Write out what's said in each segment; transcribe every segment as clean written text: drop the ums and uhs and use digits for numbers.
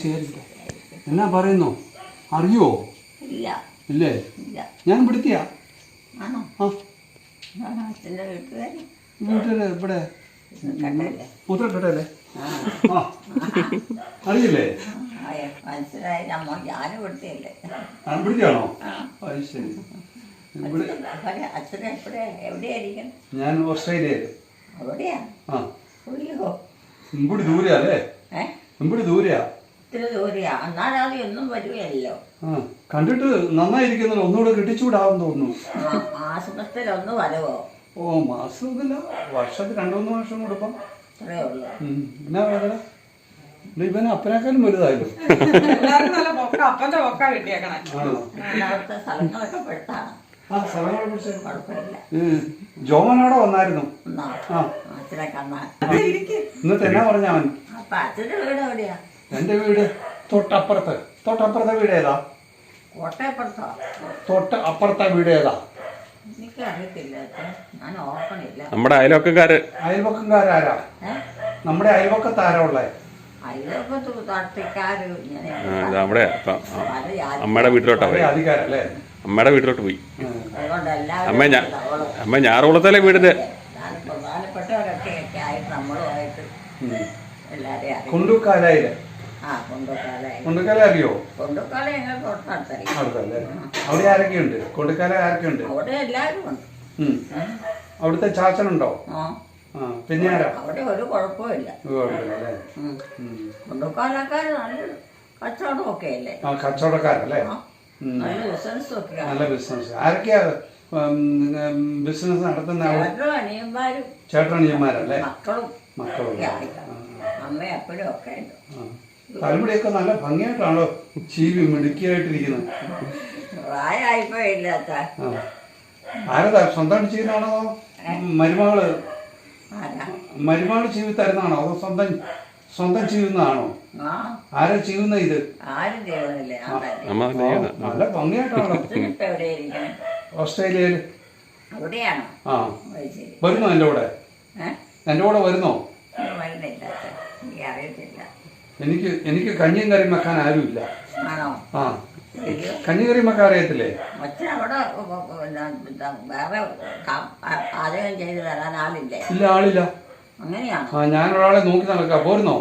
താമസിയായിരിക്കും. എന്നാ പറയുന്നു അറിയുവോ? ഇല്ല. ഇല്ലേ? ഇല്ല. ഞാൻ ഇവിടുത്തെയാ. ആണോ? ആ അച്ഛൻ്റെ വീട്ടുകാർ വീട്ടില് ഇവിടെ കണ്ടല്ലേ? മൂത്രക്കട്ടല്ലേ? ആ അറിയില്ലേ? മനസ്സിലായി. അമ്മ ഞാനും ഇവിടുത്തെയല്ലേ. ഇവിടുത്തെയാണോ? അത് ശരി. ഇവിടെ അച്ഛൻ എവിടെയായിരിക്കണം? ഞാൻ ഓസ്ട്രേലിയയിൽ. അവിടെയാ? ആ അയ്യോ, ഇമ്പടി ദൂരെയാ അല്ലേ? ഇമ്പടി ദൂരെയാ. ഇത്തിരി ദൂരെയാ. എന്നാലും ഒന്നും വരുകയല്ലോ. ആ കണ്ടിട്ട് നന്നായിരിക്കുന്നല്ലോ. ഒന്നുകൂടെ കെട്ടിച്ചൂടാവും തോന്നുന്നു. ആശുപത്രിയിൽ ഒന്ന് വരവോ? ഓ മാസമൊന്നുമില്ല, വർഷത്തിൽ 2-3 വർഷം കൊടുപ്പം. അത്രേ ഉള്ളൂ. എന്നാ വേദന? ഇവന് അപ്പനേക്കാളും വലുതായല്ലോ. അവിടുത്തെ സ്ഥലങ്ങളൊക്കെ പെടുത്താണ്. ആ സ്ഥലങ്ങളെ കുറിച്ച് കുഴപ്പമില്ല. ജോമനോടെ വന്നായിരുന്നു. ആ അച്ഛനെ കാണാൻ. എന്നിട്ട് എന്നാ പറഞ്ഞ അവൻ? അപ്പൊ അച്ഛൻ്റെ വീട് എവിടെയാ? എന്റെ വീട് തൊട്ടപ്പുറത്തെ വീട് ഏതാ? കോട്ടയപ്പുറത്തോ? അപ്പുറത്തെ വീട് ഏതാ? എനിക്ക് അറിയത്തില്ല അച്ഛൻ, ഞാൻ ഓർക്കണില്ല. നമ്മുടെ അയൽവക്കംകാരാരാ? നമ്മുടെ അയൽവക്കത്താരാ ഉള്ളേ? അയൽവക്കത്ത് തട്ടിക്കാര് ഇങ്ങനെ നമ്മുടെ അമ്മയുടെ വീട്ടിലോട്ടാ പോയി. അധികാരല്ലേ? അമ്മയുടെ വീട്ടിലോട്ട് പോയി. അതുകൊണ്ട് അമ്മ ഞാറുകുളത്തല്ലേ വീടിന്റെ പ്രധാനപ്പെട്ടവരൊക്കെ ആയിട്ട് നമ്മളുമായിട്ട് എല്ലാരെയും അറിയാം. കൊണ്ടുക്കാലായില്ലേ? കൊണ്ടുക്കാല അറിയോ? കൊണ്ടുക്കാല ഞങ്ങൾ തൊട്ടടുത്തല്ലേ. അടുത്തല്ലേ? അവിടെ ആരൊക്കെയുണ്ട്? കൊണ്ടുക്കാല ആരൊക്കെയുണ്ട്? അവിടെ എല്ലാവരും ഉണ്ട്. അവിടുത്തെ ചാച്ചനുണ്ടോ? പിന്നെ ആരാ? അവിടെ ഒരു കുഴപ്പമില്ല. കൊണ്ടുക്കാലക്കാർ നല്ല കച്ചവടമൊക്കെ അല്ലേ? കച്ചവടക്കാരല്ലേ? നല്ല ബിസിനസ്സും ഒക്കെ. നല്ല ബിസിനസ്. ആരൊക്കെയാ ബിസിനസ് നടത്തുന്ന? ചേട്ടനിയന്മാരല്ലേ? മക്കളും അമ്മയും അപ്പനും ഒക്കെ ഉണ്ട്. തലമുടിയൊക്കെ നല്ല ഭംഗിയായിട്ടാണോ ചീവി മിടുക്കിയായിട്ടിരിക്കുന്നത്? പ്രായമായിപ്പോയില്ല. ആരതാ സ്വന്തം ചെയ്യുന്നതാണോ? മരുമകള് ചീവി തരുന്നതാണോ അതോ സ്വന്തം ചെയ്യുന്നതാണോ? ആരാ ചെയ്യുന്ന ഇത്? ആരും ചെയ്യുന്നില്ല. നല്ല ഭംഗിയായിട്ടാണോ? ഓസ്ട്രേലിയയിൽ അവിടെയാണോ? ആ വരുന്നോ എൻ്റെ കൂടെ? എൻ്റെ കൂടെ വരുന്നോ? വരുന്നില്ല, എനിക്ക് അറിയത്തില്ല. എനിക്ക് കഞ്ഞിയും കറിയും വെക്കാൻ ആരുമില്ല. ആണോ? ആ കഞ്ഞി കറിയും വെക്കാൻ അറിയത്തില്ലേ? അച്ഛൻ അവിടെ വേറെ പാചകം ചെയ്ത് തരാൻ ആളില്ലേ? ഇല്ല, ആളില്ല. അങ്ങനെയാണോ? ആ ഞാൻ ഒരാളെ നോക്കി നടക്കാം. പോരുന്നോ?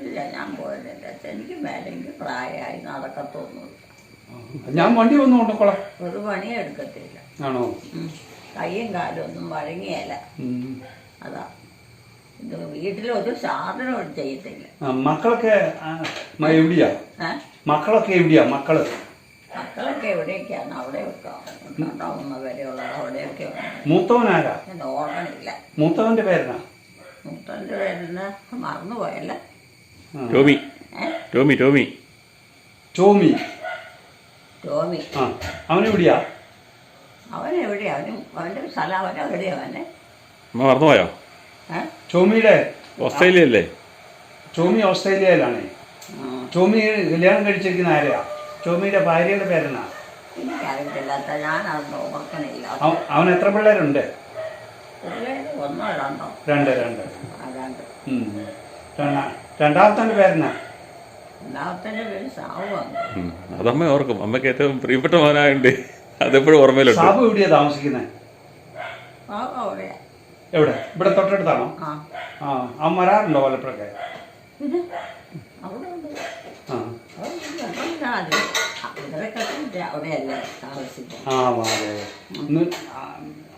ഇല്ല, ഞാൻ പോരുന്നില്ല. എനിക്ക് മേലെങ്കിൽ പ്രായമായി നടക്കത്തൊന്നുമില്ല. ഞാൻ വണ്ടി വന്നു കൊണ്ടോളാം. ഒരു പണിയും എടുക്കത്തില്ല. ആണോ? കയ്യും കാലും ഒന്നും വഴങ്ങിയല്ല. അതാ ഇത് വീട്ടിലൊരു സാധനം ചെയ്യത്തില്ല. മക്കളൊക്കെ എവിടെയാ? മക്കളൊക്കെ എവിടെയൊക്കെയാണ്? അവിടെ ഉണ്ടാവുന്ന വരെയുള്ളത് അവിടെയൊക്കെ. മൂത്തവനാരാ? ഞാൻ ഓർമ്മയില്ല. മൂത്തവന്റെ പേരെന്നാ? മൂത്തവന്റെ പേരെന്നാ മറന്നുപോയല്ലേ? ടോമി. അവനെവിടെയാ? അവനെവിടെയാ? അവന്റെ സ്ഥലം അവനെവിടെയാ? അവനെ മറന്നുപോയോ? ടോമിയുടെ ഓസ്ട്രേലിയല്ലേ? ടോമി ഓസ്ട്രേലിയയിലാണ്. ടോമി കല്യാണം കഴിച്ചിരിക്കുന്ന ആരെയാ? ടോമിയുടെ ഭാര്യയുടെ പേരെന്നാ? എനിക്കറിയത്തില്ല. ഞാൻ അതൊന്നും ഓർക്കണില്ല. അവൻ എത്ര പിള്ളേരുണ്ട്? ഒന്നോ രണ്ടോ? രണ്ട്. രണ്ടാമത്തെ പേരെന്നാ? രണ്ടാമത്തെ പേര് സാവുവാണ്. അതമ്മ ഓർക്കും. അമ്മയ്ക്ക് ഏറ്റവും പ്രിയപ്പെട്ട മോനായുണ്ട്. അതെപ്പോഴും ഓർമ്മയിലുണ്ട്. സാബു എവിടെയാ താമസിക്കുന്നത്? അവിടെയാ. എവിടെ? ഇവിടെ തൊട്ടടുത്താണോ? അവൻ വരാറുണ്ടോ വല്ലപ്പോഴൊക്കെ?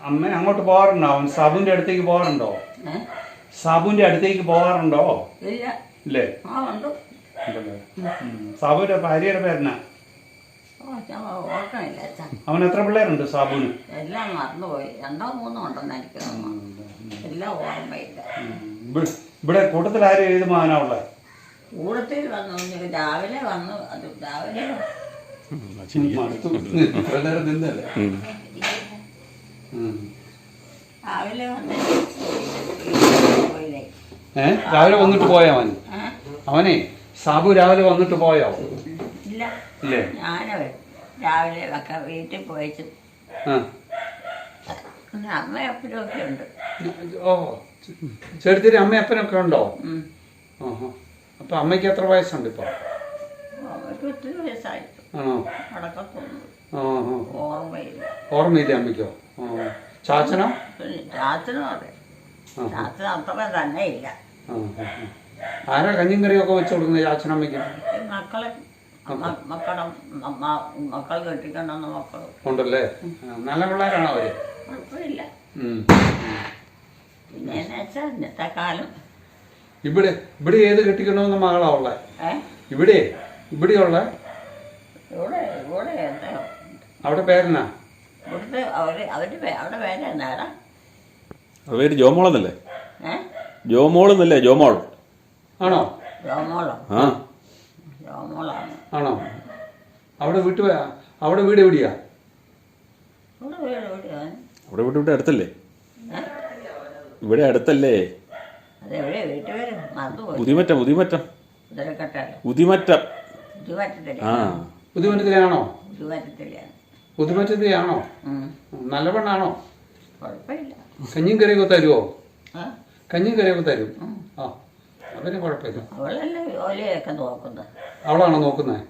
അമ്മ അങ്ങോട്ട് പോകാറുണ്ടോ? അവൻ സാബുവിന്റെ അടുത്തേക്ക് പോകാറുണ്ടോ? ഇല്ലേ? സാബുവിന്റെ ഭാര്യയുടെ പേരെന്നാ? അവൻ എത്ര പിള്ളേരുണ്ട് സാബുവിന്? എല്ലാം മറന്നുപോയി. 2-3 ഉണ്ടെന്ന് എനിക്ക് തോന്നുന്നു. എല്ലാം ഓർമ്മയില്ല. ഇവിടെ കൂട്ടത്തിൽ ആരും ഏത് മകനാ ഉള്ളത്? കൂടത്തിൽ വന്നു രാവിലെ വന്നു. അത് രാവിലെ രാവിലെ വന്നിട്ട് പോയോ അവനെ? സാബു രാവിലെ വന്നിട്ട് പോയോ? ഇല്ല. ഇല്ലേ? ഞാനോ രാവിലെ ഒക്കെ വീട്ടിൽ പോയിച്ചു. അമ്മയപ്പനും ഒക്കെ ഉണ്ട്. ഓ ചെറുതിരി അമ്മയപ്പനൊക്കെ ഉണ്ടോ? അപ്പൊ അമ്മയ്ക്ക് എത്ര വയസ്സുണ്ട് ഇപ്പൊ? അമ്മയ്ക്ക് ഒത്തിരി വയസ്സായി. ആണോ? അടക്കത്തൊന്നും ആ ആ. ഓർമ്മയില്ല. ഓർമ്മയില്ല അമ്മയ്ക്കോ? ആ. ചാച്ചനോ? പിന്നെ ചാച്ചനും അതെ, ചാച്ചന് അത്ര തന്നെ ഇല്ല. ആ ആ, ആ. ആരാ കഞ്ഞിയും കറിയൊക്കെ വെച്ച് കൊടുക്കുന്നത് ചാച്ചനമ്മയ്ക്ക്? ഈ മക്കളെ മക്കളുടെ മക്കൾ കെട്ടിക്കൊണ്ടുവന്ന മക്കൾ ഉണ്ടല്ലേ? നല്ല പിള്ളേരാണോ അവര്? കുഴപ്പമില്ല. ഉം. പിന്നെ എന്ന് വെച്ചാൽ ഇന്നത്തെ കാലം ഇവിടെ ഇവിടെ ഏത് കെട്ടിക്കണമെന്ന മകളാ ഉള്ളേ? ഇവിടെ ഇവിടെയുള്ള ഇവിടെ എന്താ അവിടെ പേരെന്നാ? ഇവിടുത്തെ അവിടെ പേര് എന്നാടാ? അത് പേര് ജോമോളെന്നല്ലേ? ഏ ജോമോളെന്നല്ലേ? ജോമോൾ ആണോ? ജോമോളോ? ആ ജോമോളാണ്. ആണോ? അവിടെ അവിടെ വീട് എവിടെയാ? ഇവിടെ വീട് എവിടെയാണ്? അവിടെ ഇവിടെ അടുത്തല്ലേ? ഇവിടെ അടുത്തല്ലേ? അതെവിടെയാ വീട്ടുപേര്? മറന്നുപോയി. ഉദിമറ്റം ഉദിമറ്റം ഉദരക്കട്ടല്ലേ? ഉദിമറ്റം. ഉദുമാറ്റത്തില്ല. ആ പുതുമറ്റത്തിലാണോ? ഉദുമാറ്റത്തിലാണ്. പുതുമറ്റത്തിലാണോ? നല്ല പെണ്ണാണോ? കുഴപ്പമില്ല. കഞ്ഞിയും കറിയൊക്കെ തരുമോ? ആ കഞ്ഞിയും കറിയൊക്കെ തരും. ആ അതിന് കുഴപ്പമില്ല. അവളല്ലേ ജോലിയൊക്കെ നോക്കുന്നത്. അവളാണോ നോക്കുന്നത്?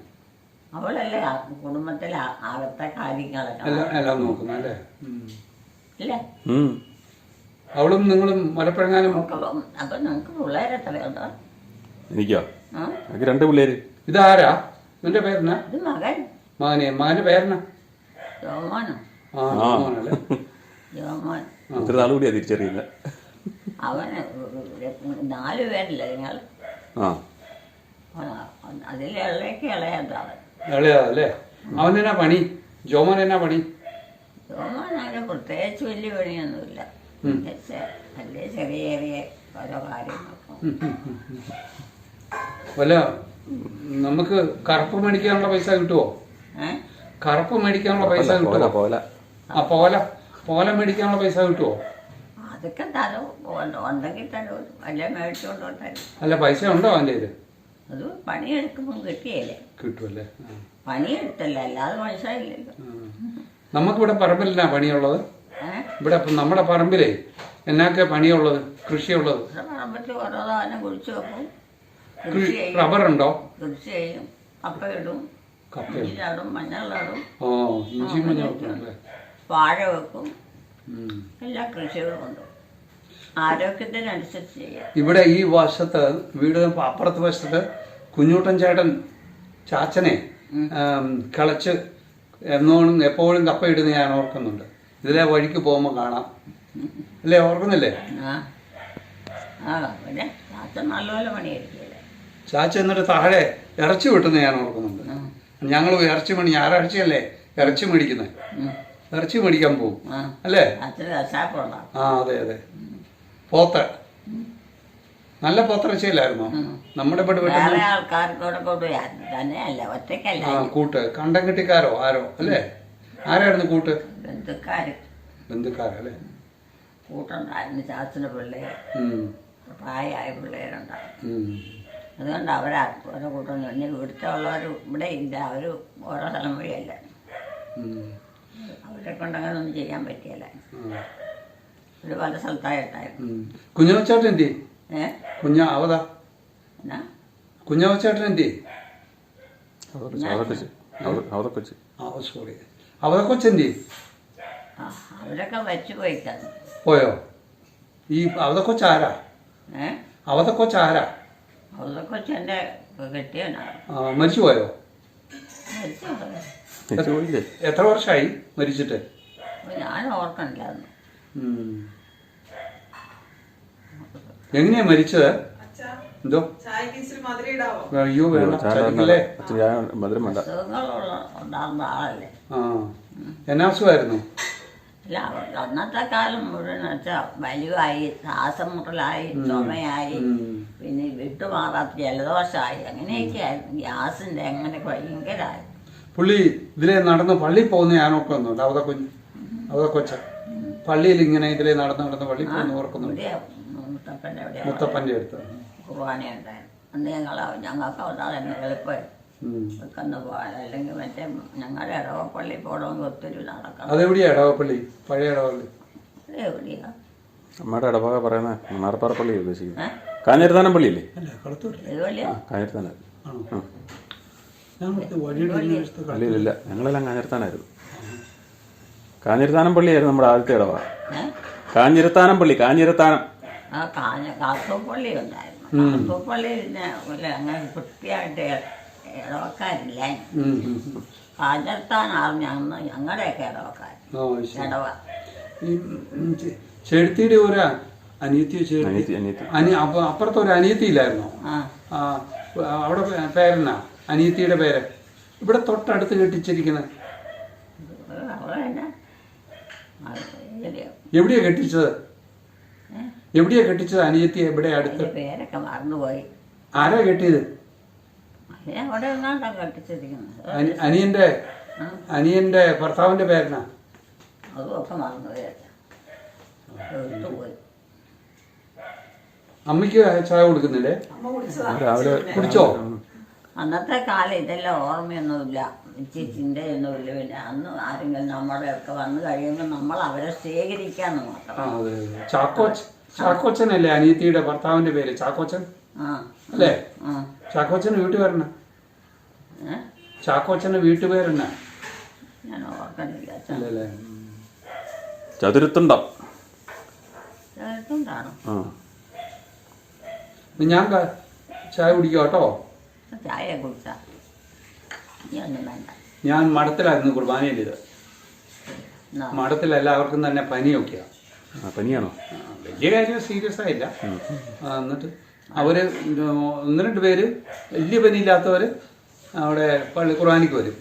അവളല്ലേ കുടുംബത്തിലെ അകത്തെ കാര്യങ്ങളൊക്കെ എല്ലാം നോക്കുന്നത് അല്ലേ? ഇല്ലേ? അവളും നിങ്ങളും മലപ്പഴങ്ങാനും. അപ്പൊ നിങ്ങക്ക് പിള്ളേരെ എത്രയുണ്ടോ? എനിക്കോ? എനിക്ക് 2 പിള്ളേര്. ഇതാരാ? നിന്റെ പേരെന്നാ? ഇത് മകൻ മകന്റെ പേരെന്നാ? ജോമോനോ? ആ മോനല്ലേ? ജോമോൻ. ഇത്ര നാൾ കൂടിയാ തിരിച്ചറിയുന്നത്. അവന് 4 പേരില്ല നിങ്ങൾ. ആ അതിൽ ഇളയതാണ്. ഇളയതല്ലേ? അവനെന്നാ പണി? ജോമോൻ എന്നാ പണി? ജോമോൻ അങ്ങനെ പ്രത്യേകിച്ച് വലിയ പണിയൊന്നുമില്ല. അല്ലേ ചെറിയ ചെറിയ ഓരോ കാര്യങ്ങളൊക്കെ. വല്ല നമുക്ക് കറുപ്പ് മേടിക്കാനുള്ള പൈസ കിട്ടുമോ? കറുപ്പ് മേടിക്കാനുള്ള പൈസ കിട്ടുമോ? പോല മേടിക്കാനുള്ള പൈസ കിട്ടുമോ? അതൊക്കെ തരും. ഉണ്ടെങ്കിൽ തരും. വല്ല മേടിച്ചുകൊണ്ടോ തരും. അല്ല പൈസ ഉണ്ടോ അവൻ്റെ ഇത്? അത് പണിയെടുക്കുമ്പോൾ കിട്ടിയല്ലേ? കിട്ടുമല്ലേ? പണിയെടുത്തല്ല, അല്ലാതെ പൈസ ഇല്ലല്ലോ. നമുക്കിവിടെ പറമ്പിലെന്നാ പണിയുള്ളത്? ഇവിടെ നമ്മുടെ പറമ്പിലേ എന്നാക്കെ പണിയുള്ളത്? കൃഷിയുള്ളത്? പറമ്പത്തിൽ ഓരോ സാധനം കുഴിച്ചു വെക്കും. റബ്ബറുണ്ടോ? കൃഷി ചെയ്യും. കപ്പയിടും, ഇഞ്ചിയിടും, മഞ്ഞളിടും. ഓ ഇഞ്ചി മഞ്ഞൾ. വാഴ വെക്കും. എല്ലാ കൃഷികളും ഉണ്ട്. ആരോഗ്യത്തിനനുസരിച്ച് ചെയ്യാം. ഇവിടെ ഈ വശത്ത് വീട് അപ്പുറത്ത് വശത്ത് കുഞ്ഞൂട്ടൻ ചേട്ടൻ ചാച്ചനെ കിളച്ച് എപ്പോഴും കപ്പയിടുന്ന ഞാൻ ഓർക്കുന്നുണ്ട്. ഇതിലെ വഴിക്ക് പോകുമ്പോൾ കാണാം അല്ലേ? ഓർക്കുന്നില്ലേ? പിന്നെ ചാച്ചൻ നല്ലപോലെ പണിയായിരിക്കില്ലേ? ചാച്ച എന്നിട്ട് താഴെ ഇറച്ചി വെട്ടുന്ന ഞാൻ ഓർക്കുന്നുണ്ട്. ഞങ്ങൾ ഇറച്ചി ഞായറാഴ്ചയല്ലേ ഇറച്ചി മേടിക്കുന്നത്. ഇറച്ചി മേടിക്കാൻ പോകും അല്ലേ? ആ അതെ അതെ. പോത്ത് നല്ല പോത്തിറച്ചിയില്ലായിരുന്നോ? നമ്മുടെ കൂട്ട് കണ്ടം കെട്ടിക്കാരോ ആരോ അല്ലേ? ആരായിരുന്നു കൂട്ട്? ബന്ധുക്കാരല്ലേ? കൂട്ടുണ്ടായിരുന്നു. ചാച്ചൻ്റെ പിള്ളേർ പ്രായമായ പിള്ളേരുണ്ടായിരുന്നു. അതുകൊണ്ട് ഓരോ കൂട്ടം ഇനി ഇവിടുത്തെ ഉള്ളവർ ഇവിടെ ഇല്ല. അവർ ഓരോ സ്ഥലം വഴിയല്ല. അവരെ കൊണ്ടങ്ങനെ ഒന്നും ചെയ്യാൻ പറ്റിയല്ല. ഒരു പല സ്ഥലത്തായിട്ടായിരുന്നു. കുഞ്ഞാവച്ചേട്ടൻ എന്തി? അവതാ കുഞ്ഞാവച്ചേട്ടൻ എന്തി? സോറി അവതക്കൊച്ചെന്തി? അവരൊക്കെ വെച്ച് പോയിക്കാണ്. പോയോ? ഈ അവതക്കൊച്ചാരാ? അവതക്കൊച്ചാരാ? അവതക്കൊച്ചെൻ്റെ കെട്ടിയവനാണ്. മരിച്ചു പോയോ? മരിച്ചു. എത്ര വർഷമായി മരിച്ചിട്ട്? ഞാൻ ഓർക്കണില്ലായിരുന്നു. എങ്ങനെയാ മരിച്ചത്? എന്തോ? അയ്യോ വേണ്ട. ഉണ്ടാകുന്ന ആളല്ലേ. എന്നാ അസുഖമായിരുന്നു? അല്ല അന്നത്തെ കാലം മുഴുവൻ വെച്ചാൽ വലിവായി, ശ്വാസം മുട്ടലായി, ചുമയായി, പിന്നെ വിട്ടുമാറാത്ത ജലദോഷമായി, അങ്ങനെയൊക്കെ ആയിരുന്നു. ഗ്യാസിന്റെ അങ്ങനെ ഭയങ്കരമായി. പുള്ളി ഇതിലെ നടന്ന് പള്ളിയിൽ പോകുന്ന ഞാൻ ഓർക്കുന്നുണ്ട്. അവതക്കൊച്ച പള്ളിയിൽ ഇങ്ങനെ ഇതിലെ നടന്ന് പള്ളിയിൽ പോകുന്ന ഓർക്കുന്നുണ്ട്. മുത്തപ്പൻ്റെ അടുത്ത് കുർബാനയുണ്ടായിരുന്നു. അന്ന് ഞങ്ങൾക്ക് അവിടെ എളുപ്പമായി ഒന്ന് പോകാൻ. അല്ലെങ്കിൽ മറ്റേ ഞങ്ങളുടെ ഇടവപ്പള്ളി പോകണമെങ്കിൽ ഒത്തിരി നടക്കണം. അതെവിടെയാ ഇടവപ്പള്ളി? പഴയ ഇടവപ്പള്ളി എവിടെയാ? അമ്മയുടെ ഇടവക പറയുന്ന മണ്ണാർപ്പാറ പള്ളി ഉദ്ദേശിക്കുന്നത്. കാഞ്ഞിരത്താനം പള്ളിയില്ലേ? ഇതുപോലെ കാഞ്ഞിരത്താനം. ഞങ്ങൾക്ക് വഴിയുടെ ഇടതുവശത്ത് ഇല്ല ഞങ്ങളെല്ലാം കാഞ്ഞിരത്താനായിരുന്നു. കാഞ്ഞിരത്താനം പള്ളിയായിരുന്നു നമ്മുടെ ആദ്യത്തെ ഇടവ. കാഞ്ഞിരത്താനം പള്ളി, കാഞ്ഞിരത്താനം. ആ കാത്തോപ്പള്ളി ഉണ്ടായിരുന്നു. കാത്തോപ്പള്ളി പിന്നെ അങ്ങനെ വൃത്തിയായിട്ട് ഇടവക്കാരില്ല. കാഞ്ഞിരത്താനാണ് ഞങ്ങളുടെയൊക്കെ ഇടവക്കാർ. ഇടവ ചെടുത്തിയുടെ ഒരു അനിയത്തി അപ്പൊ അപ്പുറത്തെ ഒരു അനിയത്തി ഇല്ലായിരുന്നോ? അവിടെ പേരെന്നാ അനിയത്തിയുടെ പേര്? ഇവിടെ തൊട്ടടുത്ത് കെട്ടിച്ചിരിക്കുന്നത് എവിടെയാ കെട്ടിച്ചത്? എവിടെയാ കെട്ടിച്ചത് അനിയത്തി? എവിടെ അടുത്ത്? പേരൊക്കെ മറന്നുപോയി. ആരാ കെട്ടിയത്? അനിയന്റെ ഭർത്താവിന്റെ പേരെന്നാ? അതുമൊക്കെ മറന്നുപോയി. അമ്മയ്ക്ക് ചായ കൊടുക്കുന്നില്ലേ? കുടിച്ചോ? അന്നത്തെ കാലം ഇതെല്ലാം ഓർമ്മയൊന്നുമില്ല, ചിന്തയൊന്നുമില്ല. പിന്നെ അന്ന് ആരെങ്കിലും നമ്മുടെയൊക്കെ വന്നു കഴിയുമ്പോൾ നമ്മൾ അവരെ സ്വീകരിക്കാന്ന് മാത്രം. ചാക്കോച്ചനല്ലേ അനിയത്തിയുടെ ഭർത്താവിന്റെ പേര്? ചാക്കോച്ചൻ അല്ലേ? ചാക്കോച്ചന് വീട്ടുപേരെന്നാ? ചാക്കോച്ചന്റെ വീട്ടുപേരെന്നാ? ഞാൻ ഓർക്കണില്ല. ചതുരത്തുണ്ടോ? ചതുരത്തുണ്ടാണോ? ഞാൻ ചായ കുടിക്കാം കേട്ടോ. ചായ കുടിച്ചാ വേണ്ട. ഞാൻ മഠത്തിലായിരുന്നു കുർബാനയിൽ. ഇത് മഠത്തിൽ എല്ലാവർക്കും തന്നെ പനിയൊക്കെയാ. പനിയാണോ? വലിയ കാര്യം സീരിയസ് ആയില്ല. എന്നിട്ട് അവര് 1-2 പേര് വലിയ പനിയില്ലാത്തവര് അവിടെ പള്ളി കുർബാനയ്ക്ക് വരും.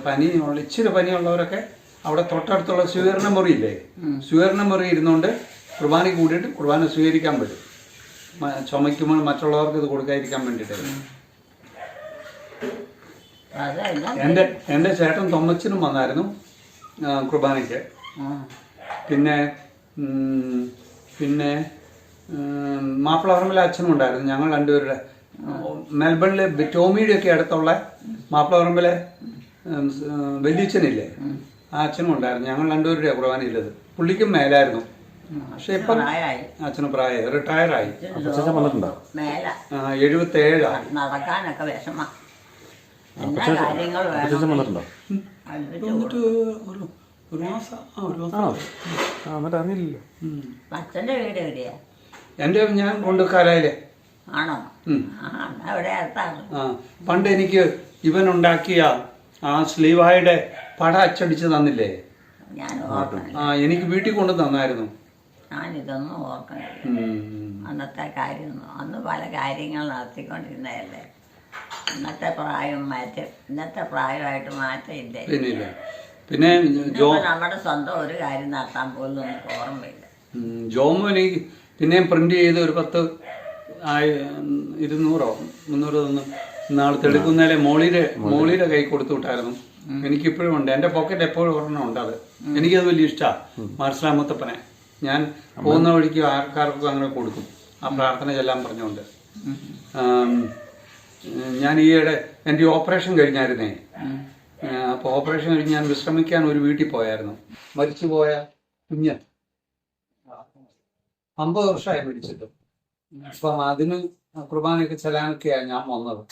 പനി ഇച്ചിരി പനിയുള്ളവരൊക്കെ അവിടെ തൊട്ടടുത്തുള്ള സ്വീകരണ മുറിയില്ലേ, സ്വീകരണ മുറി ഇരുന്നുകൊണ്ട് കുർബാനയ്ക്ക് കൂടിയിട്ട് കുർബാന സ്വീകരിക്കാൻ പറ്റും. ചുമയ്ക്കുമ്പോൾ മറ്റുള്ളവർക്ക് ഇത് കൊടുക്കാതിരിക്കാൻ വേണ്ടിയിട്ട്. എൻ്റെ ചേട്ടൻ തൊമ്മച്ചനും വന്നായിരുന്നു കുർബാനയ്ക്ക്. പിന്നെ പിന്നെ മാപ്പിളവറമ്പിലെ അച്ഛനും ഉണ്ടായിരുന്നു. ഞങ്ങൾ രണ്ടുപേരുടെ മെൽബണിലെ ടോമിയുടെ ഒക്കെ അടുത്തുള്ള മാപ്പിളവറമ്പിലെ വല്യച്ഛനില്ലേ, ആ അച്ഛനും ഉണ്ടായിരുന്നു. ഞങ്ങൾ രണ്ടുപേരുടെ കുർബാനയില്ലത്. പുള്ളിക്കും മേലായിരുന്നു. പക്ഷെ ഇപ്പം അച്ഛന് പ്രായം റിട്ടയറായി. 77 നടക്കാനൊക്കെ വിഷമം. അച്ഛൻ്റെ വീട് എവിടെയാ? ഞാൻ കൊണ്ടുക്കാലയിലെ ആണോ? അവിടെ അടുത്താണ്. പണ്ട് എനിക്ക് ഇവൻ ഉണ്ടാക്കിയ ആ സ്ലീവായുടെ പട അച്ചടിച്ച് തന്നില്ലേ? ഞാൻ എനിക്ക് വീട്ടിൽ കൊണ്ട് തന്നായിരുന്നു. ഞാനിതൊന്നും ഓർക്കണില്ല. അന്നത്തെ കാര്യമൊന്നും. അന്ന് പല കാര്യങ്ങൾ നടത്തിക്കൊണ്ടിരുന്നതല്ലേ. ഇന്നത്തെ പ്രായമായിട്ട് മാറ്റമില്ലേ? പിന്നെ നമ്മുടെ സ്വന്തം ഒരു കാര്യം നടത്താൻ പോലും നമുക്ക് ഓർമ്മയില്ല. ജോമോ എനിക്ക് പിന്നെയും പ്രിന്റ് ചെയ്ത് ഒരു 10 200 300 നാളെ തെടുക്കുന്നതിലെ മോളിയുടെ കൈ കൊടുത്തു വിട്ടായിരുന്നു. എനിക്കിപ്പോഴും ഉണ്ട്. എൻ്റെ പോക്കറ്റ് എപ്പോഴും ഒരെണ്ണം ഉണ്ട്. അത് എനിക്കത് വലിയ ഇഷ്ടമാണ്. മാർസലാമത്തപ്പനെ ഞാൻ പോകുന്ന വഴിക്ക് ആൾക്കാർക്കും അങ്ങനെ കൊടുക്കും, ആ പ്രാർത്ഥന ചെല്ലാൻ പറഞ്ഞുകൊണ്ട്. ഞാൻ ഈയിടെ എൻ്റെ ഓപ്പറേഷൻ കഴിഞ്ഞായിരുന്നേ. അപ്പോൾ ഓപ്പറേഷൻ കഴിഞ്ഞ് ഞാൻ വിശ്രമിക്കാൻ ഒരു വീട്ടിൽ പോയായിരുന്നു. മരിച്ചുപോയ കുഞ്ഞ് 50 വർഷമായി മരിച്ചിട്ട്. അപ്പം അതിന് കുർബാനയൊക്കെ ചെല്ലാനൊക്കെയാണ് ഞാൻ വന്നത്.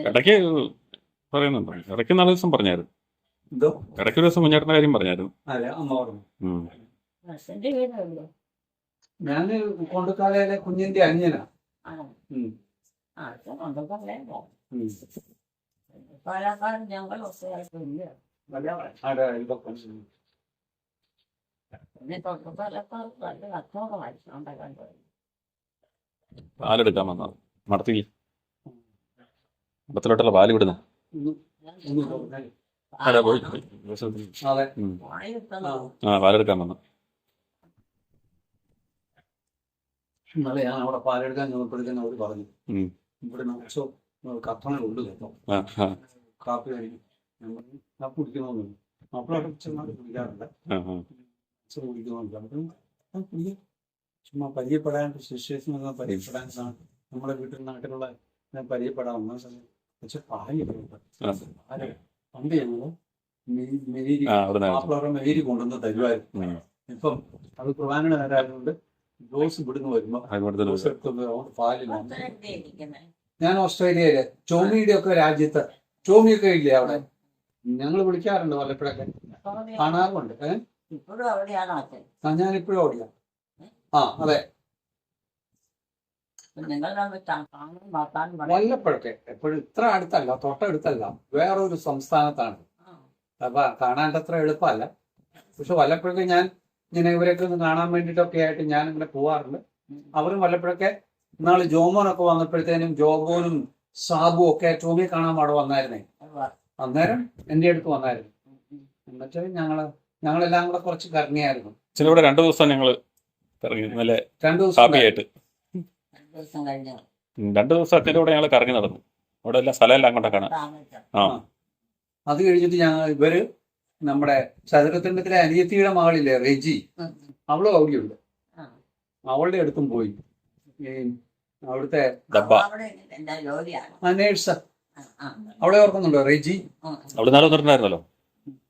ഇടയ്ക്ക് പറയുന്നുണ്ടോ? ഇടയ്ക്ക് 4 ദിവസം പറഞ്ഞായിരുന്നു. ഇടയ്ക്ക് ഒരു ദിവസം കുഞ്ഞേട്ടൻ്റെ കാര്യം പറഞ്ഞായിരുന്നു. അതെ, അമ്മ പറഞ്ഞു. ഞാൻ കൊണ്ടുക്കാലയിലെ കുഞ്ഞിന്റെ അനിയനാ. പാലെടുക്കാൻ വന്നത് മടത്തിൽ മടത്തിലോട്ടുള്ള പാല് വിടുന്ന പാലെടുക്കാൻ വന്നു. ഇന്നലെ ഞാൻ അവിടെ പാലെടുക്കാൻ ചെന്നപ്പോഴത്തേനും അവർ പറഞ്ഞു ഇവിടെ നിറച്ചോ കത്തണുണ്ട് കേട്ടോ, കാപ്പി കഴിക്കും. ഞാൻ പറഞ്ഞു ഞാൻ കുടിക്കണമെന്ന്. അപ്പോൾ ചെന്നാൽ കുടിക്കാറുണ്ട്, കുടിക്കുന്നുണ്ട്. അപ്പം കുടിക്കും. ചുമ്മാ പരിചയപ്പെടാൻ സിസ്റ്റേഴ്സിന് പരിചയപ്പെടാൻ നമ്മുടെ വീട്ടിൽ നാട്ടിലുള്ള പരിചയപ്പെടാവുന്ന സമയം. പക്ഷെ പാലുണ്ട്. പണ്ട് ഞങ്ങള് മാപ്പിളവരുടെ മേരി കൊണ്ടുവന്ന് തരുമായിരുന്നു. ഇപ്പം അത് കുർബാനയുടെ നേരമായതുകൊണ്ട് ജോസ് ഇവിടുന്ന് വരുമ്പോ പാലില്ല. ഞാൻ ഓസ്ട്രേലിയയില് ടോമിയുടെ ഒക്കെ രാജ്യത്ത് ടോമിയൊക്കെ ഇല്ലേ അവിടെ? ഞങ്ങൾ വിളിക്കാറുണ്ട് വല്ലപ്പോഴൊക്കെ, കാണാറുണ്ട്. ഇപ്പോഴും അവിടെയാണോ അച്ഛൻ? ഞാനിപ്പോഴും അവിടെയാണ്. ആ അതെ, നിങ്ങൾ കാണാൻ നോക്കാനും വല്ലപ്പോഴൊക്കെ, എപ്പോഴും ഇത്ര അടുത്തല്ല, തൊട്ടടുത്തല്ല, വേറൊരു സംസ്ഥാനത്താണ്. അപ്പൊ കാണാൻ അത്ര എളുപ്പമല്ല. പക്ഷെ വല്ലപ്പോഴൊക്കെ ഞാൻ ഇങ്ങനെ ഇവരൊക്കെ ഒന്ന് കാണാൻ വേണ്ടിയിട്ടൊക്കെ ആയിട്ട് ഞാൻ ഇങ്ങനെ പോവാറുണ്ട്. അവരും വല്ലപ്പോഴൊക്കെ, ഇന്നാള് ജോമോനൊക്കെ വന്നപ്പോഴത്തേനും ജോബോനും സാബുവും ഒക്കെ ടോമിയെ കാണാൻ അവിടെ വന്നായിരുന്നേ. അന്നേരം എൻ്റെ അടുത്ത് വന്നായിരുന്നു. എന്നിട്ട് ഞങ്ങളെല്ലാം കൂടെ കുറച്ച് കറങ്ങിയായിരുന്നു. ഇവിടെ 2 ദിവസം ഞങ്ങൾ കറങ്ങി, നല്ല 2 ദിവസം ഹാപ്പിയായിട്ട്. 2 ദിവസം കഴിഞ്ഞു 2 ദിവസം അച്ഛൻ്റെ കൂടെ ഞങ്ങൾ കറങ്ങി നടന്നു. അവിടെ എല്ലാം സ്ഥലമെല്ലാം അങ്ങോട്ടാ കാണാം. ആ അത് കഴിഞ്ഞിട്ട് ഇവര് നമ്മുടെ ചതുരത്തിണ്ടത്തിലെ അനിയത്തിയുടെ മകളില്ലേ റെജി, അവളും അവിടെയുണ്ട്. അവളുടെ അടുത്തും പോയി. ഈ അവിടുത്തെ എന്താ ജോലിയാണ്? നേഴ്സ്, അവളെ ഓർക്കുന്നുണ്ടോ റെജി? അവള് നാളെ വന്നിട്ടുണ്ടായിരുന്നല്ലോ.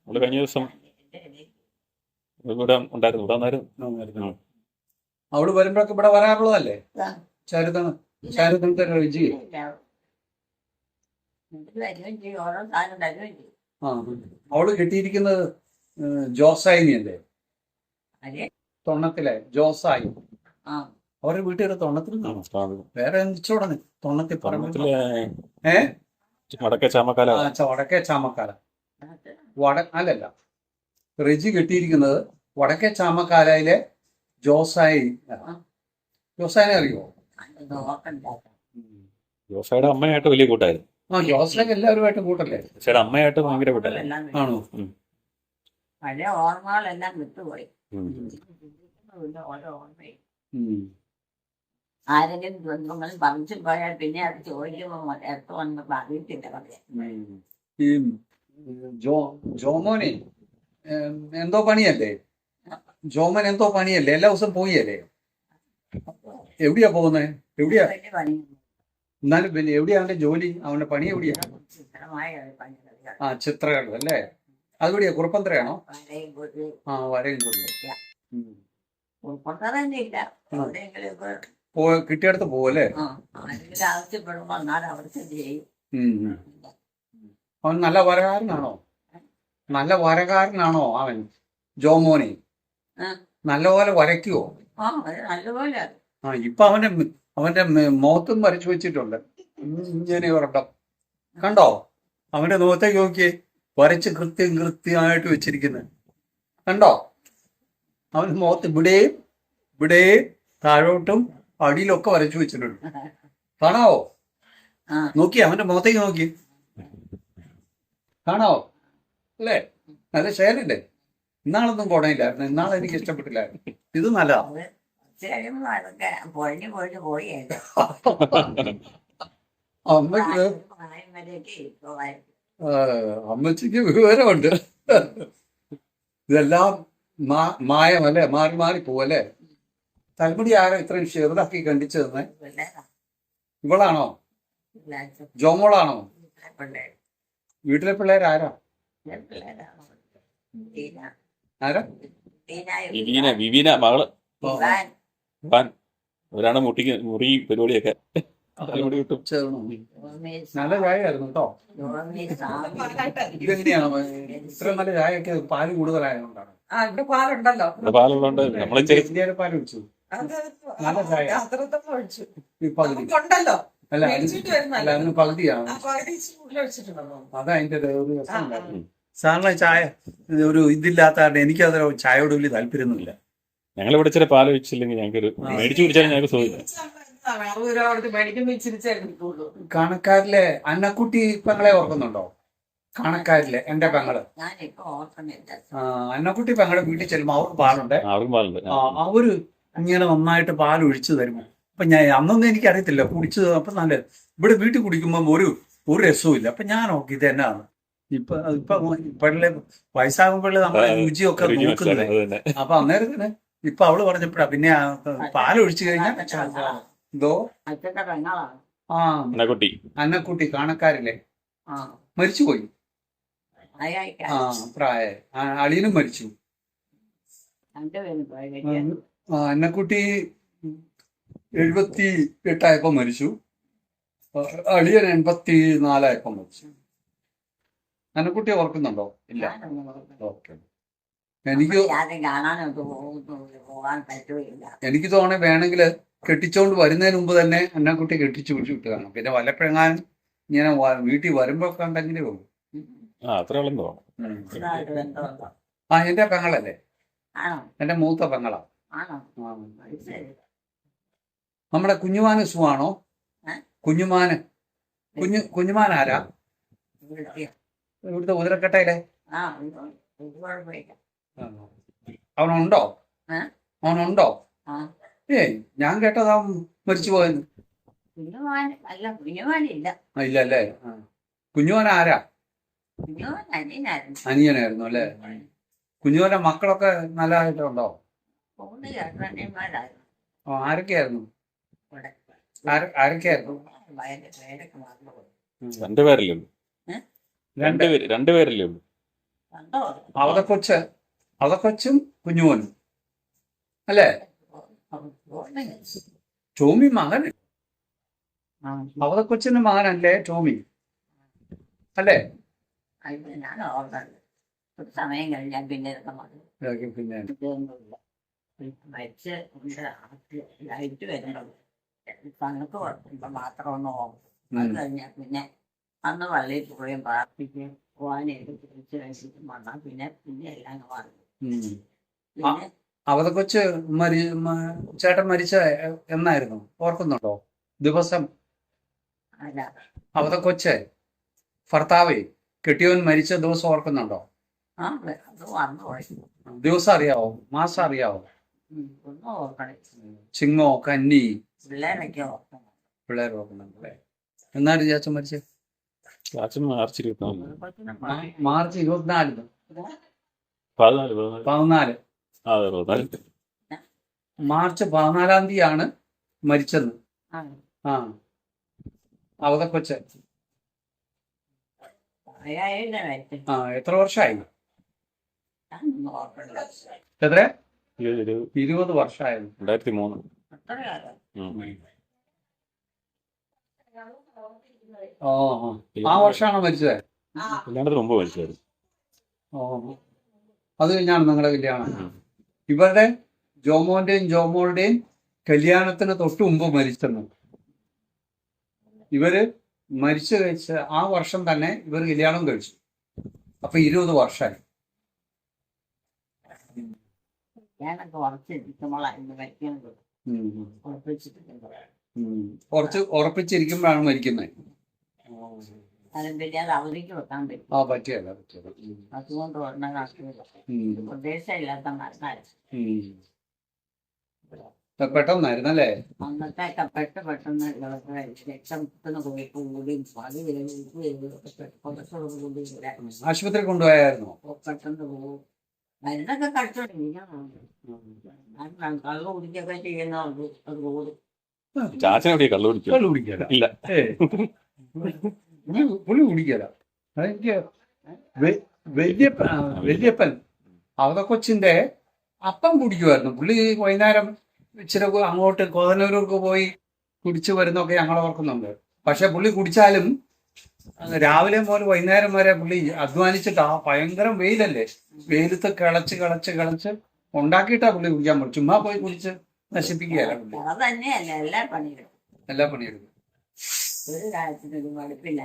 അവള് കഴിഞ്ഞ ദിവസം ഇവിടെ ഉണ്ടായിരുന്നു. ഇവിടെ വന്നായിരുന്നു. അവള് വരുമ്പോഴൊക്കെ ഇവിടെ വരാറുള്ളതല്ലേ? ചാരുത്തണത്തെ റെജി. ഓരോ സാധനം തരുകയും ചെയ്യും. അവള് കിട്ടിയിരിക്കുന്നത് ജോസായിനിയല്ലേ, അതെ. തൊണ്ണത്തിലെ ജോസായി. ആ അവരുടെ വീട്ടുകാരെ തൊണ്ണത്തിൽ കാണും. വേറെ എന്തിച്ചോടെ തൊണ്ണത്തിൽ തൊണ്ണത്തിലെ ഏ വടക്കേ ചാമക്കാല. വടക്കേ ചാമക്കാല. അല്ലല്ല, റെജി കെട്ടിയിരിക്കുന്നത് വടക്കേ ചാമക്കാലയിലെ ജോസായി. ജോസായിനെ അറിയോ? ജോസായുടെ അമ്മയായിട്ട് വലിയ കൂട്ടായിരുന്നു. ജോസായി എല്ലാവരുമായിട്ട് കൂട്ടല്ലേ? ജോസായുടെ അമ്മയായിട്ട് ഭയങ്കര കൂട്ടായിരുന്നു. ആണോ? പഴയ ഓർമ്മകളെല്ലാം വിട്ടുപോയി. ഓരോ ഓർമ്മയും ആരെങ്കിലും ബന്ധുങ്ങളും പറിച്ചു പോയാൽ പിന്നെ അത് ചോദിക്കുമ്പോൾ എത്ര വന്ന് അറിയത്തില്ല പറയാം. ഈ ജോമോനെ എന്തോ പണിയല്ലേ? ജോമോൻ എന്തോ പണിയല്ലേ? എല്ലാ ദിവസം പോയല്ലേ? എവിടെയാ പോകുന്നത്? എവിടെയാ? എന്നാലും പിന്നെ എവിടെയാ അവന്റെ ജോലി? അവന്റെ പണി എവിടെയാ? ചിത്രകല അല്ലേ? അതെവിടെയാ? കുറുപ്പന്തറയാണോ? വരയും കിട്ടിയടുത്ത് പോവല്ലേ? ആവശ്യപ്പെടുമ്പോ അവിടുത്തെ ചെയ്യും. അവൻ നല്ല വരകാരനാണോ? നല്ല വരകാരനാണോ അവൻ ജോമോനെ? നല്ലപോലെ വരയ്ക്കുവോ? നല്ലപോലെ. ഇപ്പൊ അവന്റെ മുഖത്തും വരച്ചു വെച്ചിട്ടുണ്ട്. ഇങ്ങനെ ഒരെണ്ണം കണ്ടോ? അവന്റെ മുഖത്തേക്ക് നോക്കിയേ, വരച്ച് കൃത്യമായിട്ട് വെച്ചിരിക്കുന്നത് കണ്ടോ? അവന്റെ മുഖത്ത് ഇവിടെയും താഴോട്ടും അടിയിലൊക്കെ വരച്ചു വെച്ചിട്ടുണ്ട്. കാണാവോ? നോക്കി അവന്റെ മുഖത്തേക്ക് നോക്കി, കാണാവോ? അല്ലേ? നല്ല ഷേലല്ലേ? ഇന്നാളൊന്നും കുടയില്ലായിരുന്നു. ഇന്നാളെ എനിക്ക് ഇഷ്ടപ്പെട്ടില്ലായിരുന്നു. ഇത് നല്ലതാ. അമ്മച്ചിക്ക് വിവരമുണ്ട്. ഇതെല്ലാം മായമല്ലേ? മാറി പോവല്ലേ? തലമുടി ആരാ ഇത്രയും ചെറുതാക്കി കണ്ടിച്ചു തന്നെ? ഇവളാണോ? ജോമോളാണോ? വീട്ടിലെ പിള്ളേരാരാ? ആരാ? വിവീന മകള്. അവരാണ് മുറി പരിപാടിയൊക്കെ. നല്ല ചായയായിരുന്നു കേട്ടോ. ഇതെങ്ങനെയാണ് ഇത്ര നല്ല ചായയൊക്കെ? പാല് കൂടുതലായതുകൊണ്ടാണ്. പാലുള്ളതുകൊണ്ട് നമ്മളെ ഇന്ത്യയിലെ പാല് ഒഴിച്ചു. നല്ല ചായ അല്ല, അതിന് പകുതിയാണ്. അതാ അതിന്റെ ഒരു രസം. സാറിന് ചായ ഒരു ഇതില്ലാത്ത കാരണം എനിക്കത് ചായയോട് വലിയ താല്പര്യമൊന്നുമില്ല. ഞങ്ങൾ ഇവിടെ ചില പാല് വെച്ചില്ലെങ്കിൽ ഞങ്ങൾക്ക് മേടിച്ചു കുടിച്ചാൽ ഞങ്ങൾക്ക് സുഖമില്ല. കാണക്കാരിലെ അന്നക്കുട്ടി പെങ്ങളെ ഓർക്കുന്നുണ്ടോ? കാണക്കാരിലെ എന്റെ പെങ്ങള് അന്നക്കുട്ടി പെങ്ങളെ വീട്ടിൽ ചെല്ലുമ്പോ അവർക്ക് പാലുണ്ട്. അവര് ഇങ്ങനെ നന്നായിട്ട് പാൽ ഒഴിച്ചു തരുമോ? അപ്പൊ ഞാൻ അന്നൊന്നും എനിക്കറിയത്തില്ല, കുടിച്ചത്. അപ്പൊ നല്ല ഇവിടെ വീട്ടിൽ കുടിക്കുമ്പോ ഒരു രസവും ഇല്ല. അപ്പൊ ഞാൻ നോക്കി ഇത് എന്നാണ്. ഇപ്പോഴേ വയസ്സാകുമ്പോഴേ നമ്മളെ രുചിയൊക്കെ നോക്കുന്നത്. അപ്പൊ അന്നേരത്തിന് ഇപ്പൊ അവള് പറഞ്ഞപ്പോഴാ പിന്നെ പാലൊഴിച്ചു കഴിഞ്ഞാൽ എന്തോ അന്നക്കുട്ടി കാണക്കാരില്ലേ മരിച്ചുപോയി. പ്രായ അളിയനും മരിച്ചു. അന്നക്കുട്ടി 78 മരിച്ചു. അളിയൻ 84 മരിച്ചു. അന്നക്കുട്ടി ഓർക്കുന്നുണ്ടോ? ഇല്ല. ഓക്കെ. എനിക്ക് ആരും കാണാനൊക്കെ പോകാൻ പറ്റുകയില്ല. എനിക്ക് തോന്നണേ വേണമെങ്കിൽ കെട്ടിച്ചോണ്ട് വരുന്നതിന് മുമ്പ് തന്നെ അന്നക്കുട്ടി കെട്ടിച്ചു പിടിച്ചു വിട്ട് കാണും. പിന്നെ വല്ലപ്പോഴെങ്ങാനും ഇങ്ങനെ വീട്ടിൽ വരുമ്പോ കണ്ടെങ്കിലേ പോകും. അത്രയോളം തോന്നും. ഇതായിട്ട് ബന്ധമുണ്ടോ? എന്റെ പെങ്ങളല്ലേ, ആണോ? എന്റെ മൂത്ത പെങ്ങളാ. ആണോ? അത് ശരി. നമ്മുടെ കുഞ്ഞുമാന് സുഖാണോ? കുഞ്ഞുമാന് കുഞ്ഞുമാൻ ആരാ? ഇവിടുത്തെ ഉദരക്കട്ടയിലെ. ആ, ഇത് കുഴപ്പമില്ല. അവനുണ്ടോ? അവനുണ്ടോ? ഏയ് ഞാൻ കേട്ടതാ മരിച്ചു പോയെന്ന്. കുഞ്ഞുമാൻ അല്ല, കുഞ്ഞുമാനില്ല. ഇല്ല അല്ലേ? കുഞ്ഞുമാൻ ആരാ? കുഞ്ഞുമാൻ അനിയനായിരുന്നു. അനിയനായിരുന്നു അല്ലേ? കുഞ്ഞുമാന്റെ മക്കളൊക്കെ നല്ലതായിട്ടുണ്ടോ? 3 ചേട്ടന്മാരായിരുന്നു. ആരൊക്കെയായിരുന്നു? ഇവിടെ ആരൊക്കെയായിരുന്നു? പേരൊക്കെ മറന്നുപോയി. 2 പേരല്ലേ ഉള്ളൂ? 2 പേരല്ലേ ഉള്ളൂ? കണ്ടോ? അവതക്കൊച്ചും കുഞ്ഞുമോനും അല്ലേ? ടോമി മകൻ. അവതക്കൊച്ചിന്റെ മകനല്ലേ ടോമി അല്ലേ? ഞാൻ ഓർമ്മ ഒരു സമയം കഴിഞ്ഞാൽ പിന്നെ ഇതൊക്കെ മതി. പിന്നെ ഇതൊന്നുമില്ല. മരിച്ച് ലൈറ്റ് വരുന്നുള്ളൂ. കണക്ക് കുഴപ്പമില്ല, മാത്രം ഒന്ന് ഓർക്കും. അത് കഴിഞ്ഞാൽ പിന്നെ അന്ന് പള്ളിയിൽ പോവുകയും പ്രാർത്ഥിക്കുകയും പോകാനായിട്ട് തിരിച്ച് കഴിച്ചിട്ട് വന്നാൽ പിന്നെ എല്ലാം മാറി. പിന്നെ അവതക്കൊച്ച് ചേട്ടൻ മരിച്ച എന്നായിരുന്നു ഓർക്കുന്നുണ്ടോ ദിവസം? അല്ല, അവതക്കൊച്ച് ഭർത്താവേ കെട്ടിയവൻ മരിച്ച ദിവസം ഓർക്കുന്നുണ്ടോ? അത് വന്നു പോയി. ദിവസം അറിയാവോ? മാസം അറിയാവോ? ഒന്നും ഓർക്കണേ. ചിങ്ങോ കന്നി പിള്ളേരൊക്കെ ഓർക്കണം. പിള്ളേർ ഓർക്കുന്നുണ്ടല്ലേ? എന്നാലും ചാച്ചൻ മരിച്ചത്? ചാച്ചൻ മാർച്ച് 24. മാർച്ച് 24. 14. 14. മാർച്ച് 14 തീയതിയാണ് മരിച്ചത്. അവതക്കൊച്ച്. എത്ര വർഷമായി? എത്ര? 20 വർഷമായിരുന്നു. 2003. ആ വർഷമാണോ മരിച്ചത്? കല്യാണത്തിന് മുമ്പ് മരിച്ചായിരുന്നു. അത് കഴിഞ്ഞാണ് നിങ്ങളുടെ കല്യാണം? ഇവരുടെ ജോമോന്റെയും ജോമോളുടെയും കല്യാണത്തിന് തൊട്ട് മുമ്പ് മരിച്ചെന്ന്. ഇവര് മരിച്ചു കഴിച്ച ആ വർഷം തന്നെ ഇവർ കല്യാണം കഴിച്ചു. അപ്പൊ 20 വർഷമായി. കുറച്ച് ഉറപ്പിച്ചിരിക്കുമ്പോഴാണ് മരിക്കുന്നത്. അവധിക്ക് വെക്കാൻ പറ്റും. പറ്റിയല്ല. അതുകൊണ്ട് പ്രദേശമില്ലാത്ത മരണമായിരുന്നു. പെട്ടെന്നായിരുന്നല്ലേ? അന്നത്തെ പെട്ടെന്ന് രക്തത്തിന് പോയി കൂടുകയും ആശുപത്രി കൊണ്ടുപോയായിരുന്നോ? പെട്ടെന്ന് പോകും. മരുന്നൊക്കെ കഴിച്ചോണ്ടിരിക്കും. കള്ളു കുടിക്കൊക്കെ ചെയ്യുന്ന ഒരു കൂടും. ചാച്ചനെവിടെ കള്ളു കള്ളു കുടിക്കാല? ഇല്ല, പുള്ളി കുടിക്കാല. എനിക്ക് വല്യപ്പൻ അവതക്കൊച്ചിന്റെ അപ്പം കുടിക്കുമായിരുന്നു. പുള്ളി വൈകുന്നേരം ഇച്ചിരി അങ്ങോട്ട് കോതനൂർക്ക് പോയി കുടിച്ചു വരുന്നൊക്കെ ഞങ്ങൾ ഓർക്കുന്നുണ്ട്. പക്ഷെ പുള്ളി കുടിച്ചാലും രാവിലെ മുതൽ വൈകുന്നേരം വരെ പുള്ളി അധ്വാനിച്ചിട്ടാ. ഭയങ്കര വെയിലല്ലേ, വെയിലത്ത് കിളച്ച് ഉണ്ടാക്കിയിട്ടാ പുള്ളി കുടിക്കാൻ പറ്റും. ചുമ്മാ പോയി കുടിച്ച് നശിപ്പിക്കുകയല്ല പുള്ളി. എല്ലാ പണിയെടുക്കും. ഒരു കാര്യത്തിനൊരു മടുപ്പില്ല.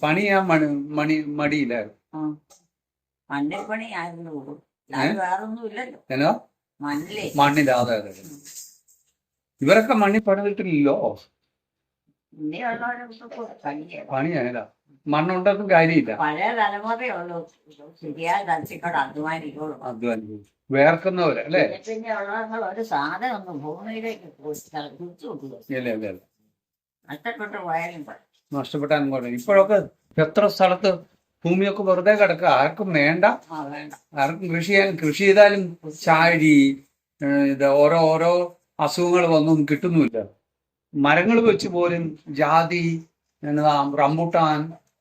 പണി ഞാൻ മടിയില്ലായിരുന്നു. മണ്ണിൽ പണി ആയിരുന്നു. വേറൊന്നും ഇല്ലല്ലോ. എന്നാ മണ്ണില്ല. അതെ. ഇവരൊക്കെ മണ്ണിൽ പണിതിട്ടില്ലല്ലോ. പണിയല്ല, മണ്ണുണ്ടെന്നും കാര്യമില്ല. പഴയ തലമുറയുള്ളൂ ശരിയായ തലത്തിക്കൂടെ അധ്വാനിക്കുള്ളൂ. വേർക്കുന്നവര് അല്ലേ? പിന്നെ ഉള്ള ഒരു സാധനം ഒന്നും ഭൂമിയിലേക്ക് കുറിച്ചു കൊടുക്കുക. നഷ്ടപ്പെട്ടു പോയാലും നഷ്ടപ്പെട്ടാലും കുഴപ്പം. ഇപ്പോഴൊക്കെ എത്ര സ്ഥലത്ത് ഭൂമിയൊക്കെ വെറുതെ കിടക്കുക. ആർക്കും വേണ്ട. ആർക്കും കൃഷി ചെയ്താലും ചാഴി ഇത് ഓരോ അസുഖങ്ങൾ വന്നും കിട്ടുന്നുമില്ല. മരങ്ങൾ വെച്ച് പോലും ജാതി റംബൂട്ടാൻ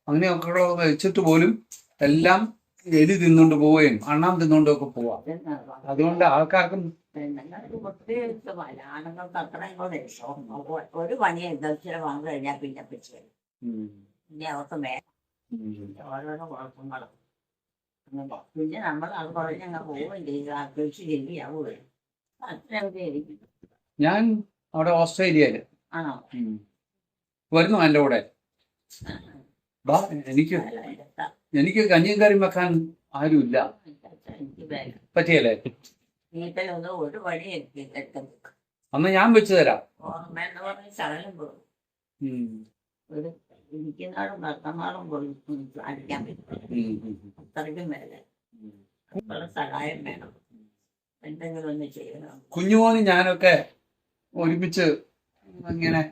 അങ്ങനെയൊക്കെ വെച്ചിട്ട് പോലും എല്ലാം എലി തിന്നുകൊണ്ട് പോവുകയും അണ്ണാൻ തിന്നുകൊണ്ടൊക്കെ പോവാം. അതുകൊണ്ട് ആൾക്കാർക്കും പെണ്ണുങ്ങൾക്ക് പ്രത്യേകിച്ച് ആണുങ്ങൾക്ക് അത്രയും കൂടെ ഒരു പണി ദർശനം വന്നു കഴിഞ്ഞാൽ പിന്നെ പിടിച്ചു വരും. പിന്നെ അവർക്ക് ഓരോരോ കുഴപ്പങ്ങളും. പിന്നെ നമ്മൾ അത് കുറഞ്ഞങ്ങ് പോവുകയും ചെയ്തു. ആ കൃഷി ശരിയാവുകയും അത്രയൊക്കെ ഇരിക്കും. ഞാൻ അവിടെ ഓസ്ട്രേലിയയില് ആണോ? വരുന്നു എൻ്റെ കൂടെ. ബാ, എനിക്ക് കഞ്ഞിയും കറിയും വെക്കാൻ ആരുമില്ല. എനിക്ക് വേഗം പറ്റിയല്ലേ? വീട്ടിലൊന്നും ഒരു പണി എടുക്കും. അന്ന് ഞാൻ വെച്ചു തരാം. ഓർമ്മയെന്ന് പറഞ്ഞ് ശകലം പോകും. ഉം. ഒരു ഇരിക്കുന്നാളും നടത്തുന്നാളും പോയി അടിക്കാൻ പറ്റും. അത്രയ്ക്കും വേല. നമ്മളെ സഹായം വേണം. എന്തെങ്കിലും ഒന്ന് ചെയ്യണം. കുഞ്ഞുമോനും ഞാനൊക്കെ ഒരുമിച്ച് ഇങ്ങനെ,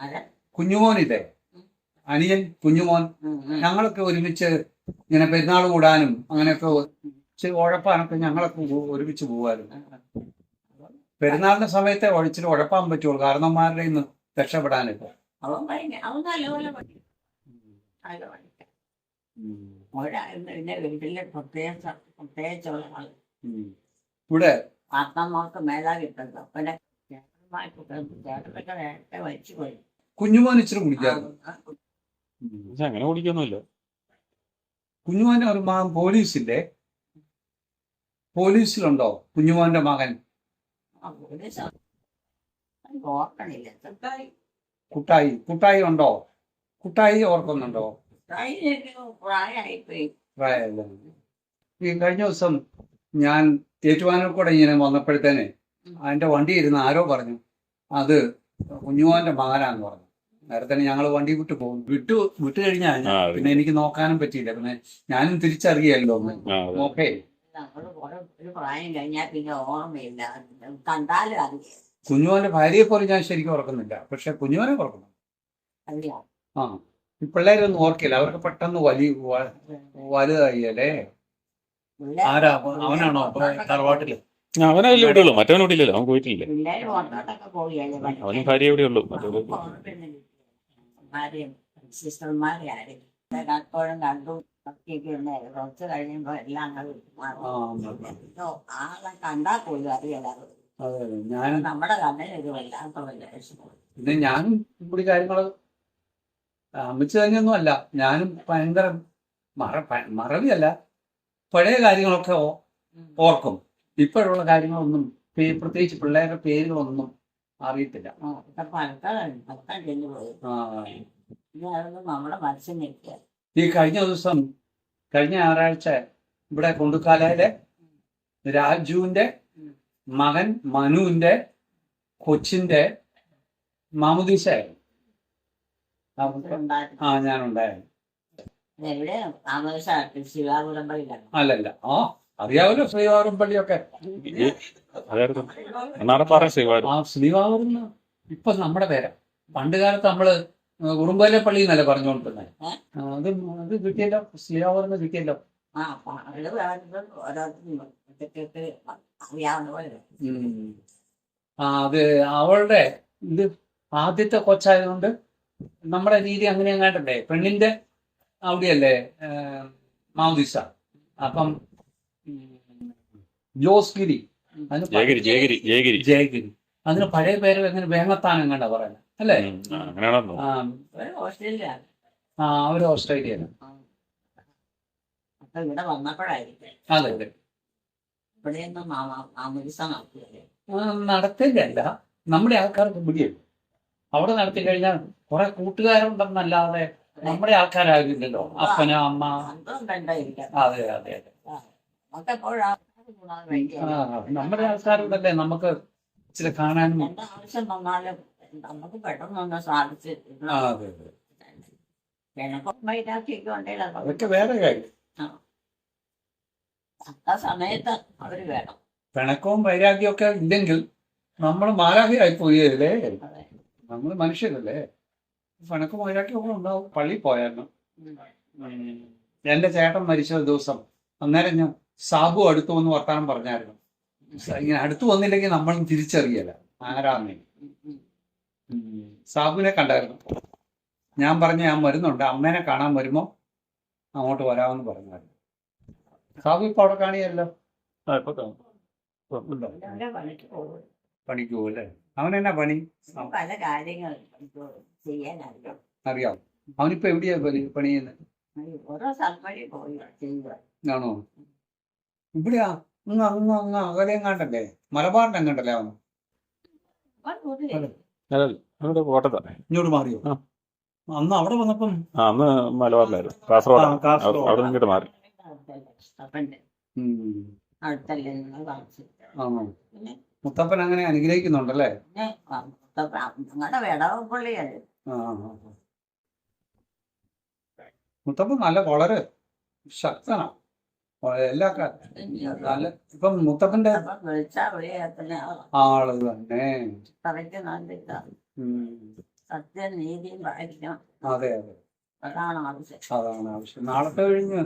ആരെ? കുഞ്ഞുമോനില്ലേ, അനിയൻ കുഞ്ഞുമോൻ, ഞങ്ങളൊക്കെ ഒരുമിച്ച് ഇങ്ങനെ പെരുന്നാൾ കൂടാനും അങ്ങനെയൊക്കെ ഇച്ചിരി ഉഴപ്പാനൊക്കെ ഞങ്ങളൊക്കെ ഒരുമിച്ച് പോവായിരുന്നു. പെരുന്നാളിന്റെ സമയത്തെ ഇച്ചിരി ഉഴപ്പാൻ പറ്റുള്ളൂ, കാരണന്മാരുടെ ഇന്ന് രക്ഷപ്പെടാനിപ്പോ. അവൻ നല്ലപോലെ പഠിക്കും. നല്ല പഠിക്കാം. ഒരായിരുന്നു പിന്നെ വീട്ടിലെ പ്രത്യേകിച്ചുള്ള ആള്. ഇവിടെ പാർത്തന്മാർക്ക് മേലാ കിട്ടുന്നത്. പിന്നെ ചേട്ടനൊക്കെ നേരത്തെ വലിച്ചു പോയി. കുഞ്ഞുമോൻ ഇച്ചിരി കുടിക്കാറ്. പക്ഷെ അങ്ങനെ കുടിക്കൊന്നുമില്ല. കുഞ്ഞുമോന്റെ ഒരു മകൻ പോലീസിലുണ്ടോ കുഞ്ഞുമോന്റെ മകൻ? ഓർക്കണില്ല. കുട്ടായി ഉണ്ടോ? കുട്ടായി ഓർക്കുന്നുണ്ടോ? പ്രായമായിപ്പോയി. പ്രായമല്ല. ഈ കഴിഞ്ഞ ദിവസം ഞാൻ ഏറ്റുമാനൂർക്കൂടെ ഇങ്ങനെ വന്നപ്പോഴത്തേനെ അതിന്റെ വണ്ടി ഇരുന്ന് ആരോ പറഞ്ഞു അത് കുഞ്ഞുമോന്റെ മകനാന്ന് പറഞ്ഞു. നേരത്തെ ഞങ്ങൾ വണ്ടി വിട്ട് കഴിഞ്ഞാൽ പിന്നെ എനിക്ക് നോക്കാനും പറ്റിയില്ല. പിന്നെ ഞാനും തിരിച്ചറിയല്ലോ ഒന്ന്. ഓക്കെ, ഒരു പ്രായം കഴിഞ്ഞാൽ പിന്നെ ഓർമ്മയില്ല. കണ്ടാലും അറിയാം. കുഞ്ഞുമോന്റെ ഭാര്യയെ പോലും ഞാൻ ശരിക്കും ഓർക്കുന്നില്ല, പക്ഷെ കുഞ്ഞുമോനെ ഓർക്കുന്നു. അറിയാം. ആ, ഈ പിള്ളേരൊന്നും ഓർക്കില്ല, അവർക്ക് പെട്ടെന്ന് വലുതായി അല്ലേ. ആരാ അവനാണോ തറവാട്ടില്? അവനല്ലേ ഇവിടെ ഉള്ളൂ, മറ്റവൻ ഇവിടെ ഇല്ലല്ലോ, അവൻ പോയിട്ടില്ലേ. പിള്ളേര് പുറത്തോട്ടൊക്കെ പോവുകയല്ലേ. അവനും ഭാര്യ ഇവിടെ ഉള്ളൂ. സിസ്റ്റർമാരെ ആരും എപ്പോഴും കണ്ടു കുറച്ച് കഴിയുമ്പോ എല്ലാം ആളെ കണ്ടാ പോലും അറിയാതെ നമ്മുടെ കണ്ണിനൊരു വല്ലാത്ത വിഷമം. പിന്നെ ഞാനും ഇവിടെ കാര്യങ്ങള് അമ്മച്ച് തന്നെയൊന്നും അല്ല, ഞാനും ഭയങ്കര മറവിയല്ല, പഴയ കാര്യങ്ങളൊക്കെ ഓർക്കും. ഇപ്പോഴുള്ള കാര്യങ്ങളൊന്നും പ്രത്യേകിച്ച് പിള്ളേരുടെ പേരുകളൊന്നും അറിയത്തില്ല. നമ്മുടെ മനസ്സിൽ നിൽക്കുക. ഈ കഴിഞ്ഞ ഞായറാഴ്ച ഇവിടെ കൊണ്ടുക്കാലയിലെ രാജുവിന്റെ മകൻ മനുവിന്റെ കൊച്ചിന്റെ മാമുദീസയായിരുന്നു. ഞാനുണ്ടായിരുന്നു. അല്ലല്ല, അറിയാവല്ലോ ശ്രീവാറുംപള്ളിയൊക്കെ. ശ്രീവാറും ഇപ്പൊ നമ്മുടെ പേരാ. പണ്ട് കാലത്ത് നമ്മള് ഉറുമ്പല പള്ളി എന്നല്ലേ പറഞ്ഞുകൊണ്ടിരുന്നത്. അത് കിട്ടിയല്ലോ, ശ്രീവാറുന്ന് കിട്ടിയല്ലോ. അത് അവളുടെ ഇത് ആദ്യത്തെ കൊച്ചായതുകൊണ്ട് നമ്മുടെ രീതി അങ്ങനെ എങ്ങാണ്ടല്ലേ, പെണ്ണിന്റെ അവിടെയല്ലേ മാമുദീസ. അപ്പം ജോസ്ഗിരി, ജയഗിരി, അതിന് പഴയ പേര് എങ്ങനെ വേങ്ങത്താൻ എങ്ങാണ്ടാ പറയുന്നത് അല്ലേ? അവര് ഓസ്ട്രേലിയയിലാണ്. അതെ അതെ. നടത്തില്ല, നമ്മുടെ ആൾക്കാർക്ക് പിടിയുള്ളൂ. അവിടെ നടത്തി കഴിഞ്ഞാൽ കുറെ കൂട്ടുകാരുണ്ടെന്നല്ലാതെ നമ്മുടെ ആൾക്കാരാകില്ലല്ലോ. അപ്പനോ അമ്മ. അതെ അതെ അതെ. നമ്മുടെ ആൾക്കാരുണ്ടല്ലേ നമുക്ക് ഇച്ചിരി കാണാനും. ആവശ്യം വന്നാലും നമുക്ക് പെട്ടെന്നൊന്ന് സാധിച്ച്. അതൊക്കെ വേറെ കാര്യം. ആ സമയത്ത് അവര് വേണം. പിണക്കവും വൈരാഗ്യവും ഒക്കെ ഇല്ലെങ്കിൽ നമ്മൾ മാലാഖയായി പോയല്ലേ. നമ്മൾ മനുഷ്യരല്ലേ. പിണക്കവും വൈരാഗ്യവും ഒക്കെ ഉണ്ടാവും. പള്ളിയിൽ പോയായിരുന്നു. എന്റെ ചേട്ടൻ മരിച്ച ദിവസം അന്നേരം ഞാൻ സാബു അടുത്തു വന്ന് വർത്താനം പറഞ്ഞായിരുന്നു. ഇങ്ങനെ അടുത്തു വന്നില്ലെങ്കിൽ നമ്മളും തിരിച്ചറിയല ആരാന്നേ. സാബുവിനെ കണ്ടായിരുന്നു. ഞാൻ ഞാൻ വരുന്നുണ്ട്, അമ്മേനെ കാണാൻ വരുമ്പോ അങ്ങോട്ട് വരാമെന്ന് പറഞ്ഞായിരുന്നു. സാബു ഇപ്പൊ അവിടെ കാണിയല്ലോ. ഉണ്ടോ? അവരെ പണിക്ക് പോകും. പണിക്ക് പോകും അല്ലേ? അവനെന്നാ പണി? പല കാര്യങ്ങൾ ചെയ്യാനറിയാം. അറിയാം. അവനിപ്പോ എവിടെയാ പണി ചെയ്യുന്നത്? ഓരോ സ്ഥലം വഴി പോയി ചെയ്യുക. ആണോ? ഇവിടെയാ? അങ്ങ് അകലെങ്ങാണ്ടല്ലേ? മലബാറിന്റെ അങ്ങോട്ടല്ലേ അവൻ? അവിടെ കോട്ടത്താ. ഇങ്ങോട്ട് മാറിയോ? ആ. അന്ന് അവിടെ വന്നപ്പം അന്ന് മലബാറിലായിരുന്നു, കാസർഗോഡ്. കാസർഗോഡ്. അവിടെ നിന്ന് ഇങ്ങോട്ട് മാറി. അടുത്തല്ലേ നിങ്ങൾ താമസിച്ചത്. ആണോ? പിന്നെ മുത്തപ്പൻ അങ്ങനെ അനുഗ്രഹിക്കുന്നുണ്ടല്ലേ? ഞങ്ങളുടെ വിടവപ്പള്ളിയല്ലേ. മുത്തപ്പൻ വളരെ ശക്തനാ എല്ലാ നല്ല. ഇപ്പം മുത്തപ്പന്റെ വിളിച്ചാ വിളിയാക്കുന്ന ആള് തന്നെ. തറയ്ക്ക് നല്ല ഇതാണ്. സത്യം നീതിയും പാലിക്കണം. അതെ അതെ, അതാണ് ആവശ്യം. അതാണ് ആവശ്യം. നാളത്തെ കഴിഞ്ഞ്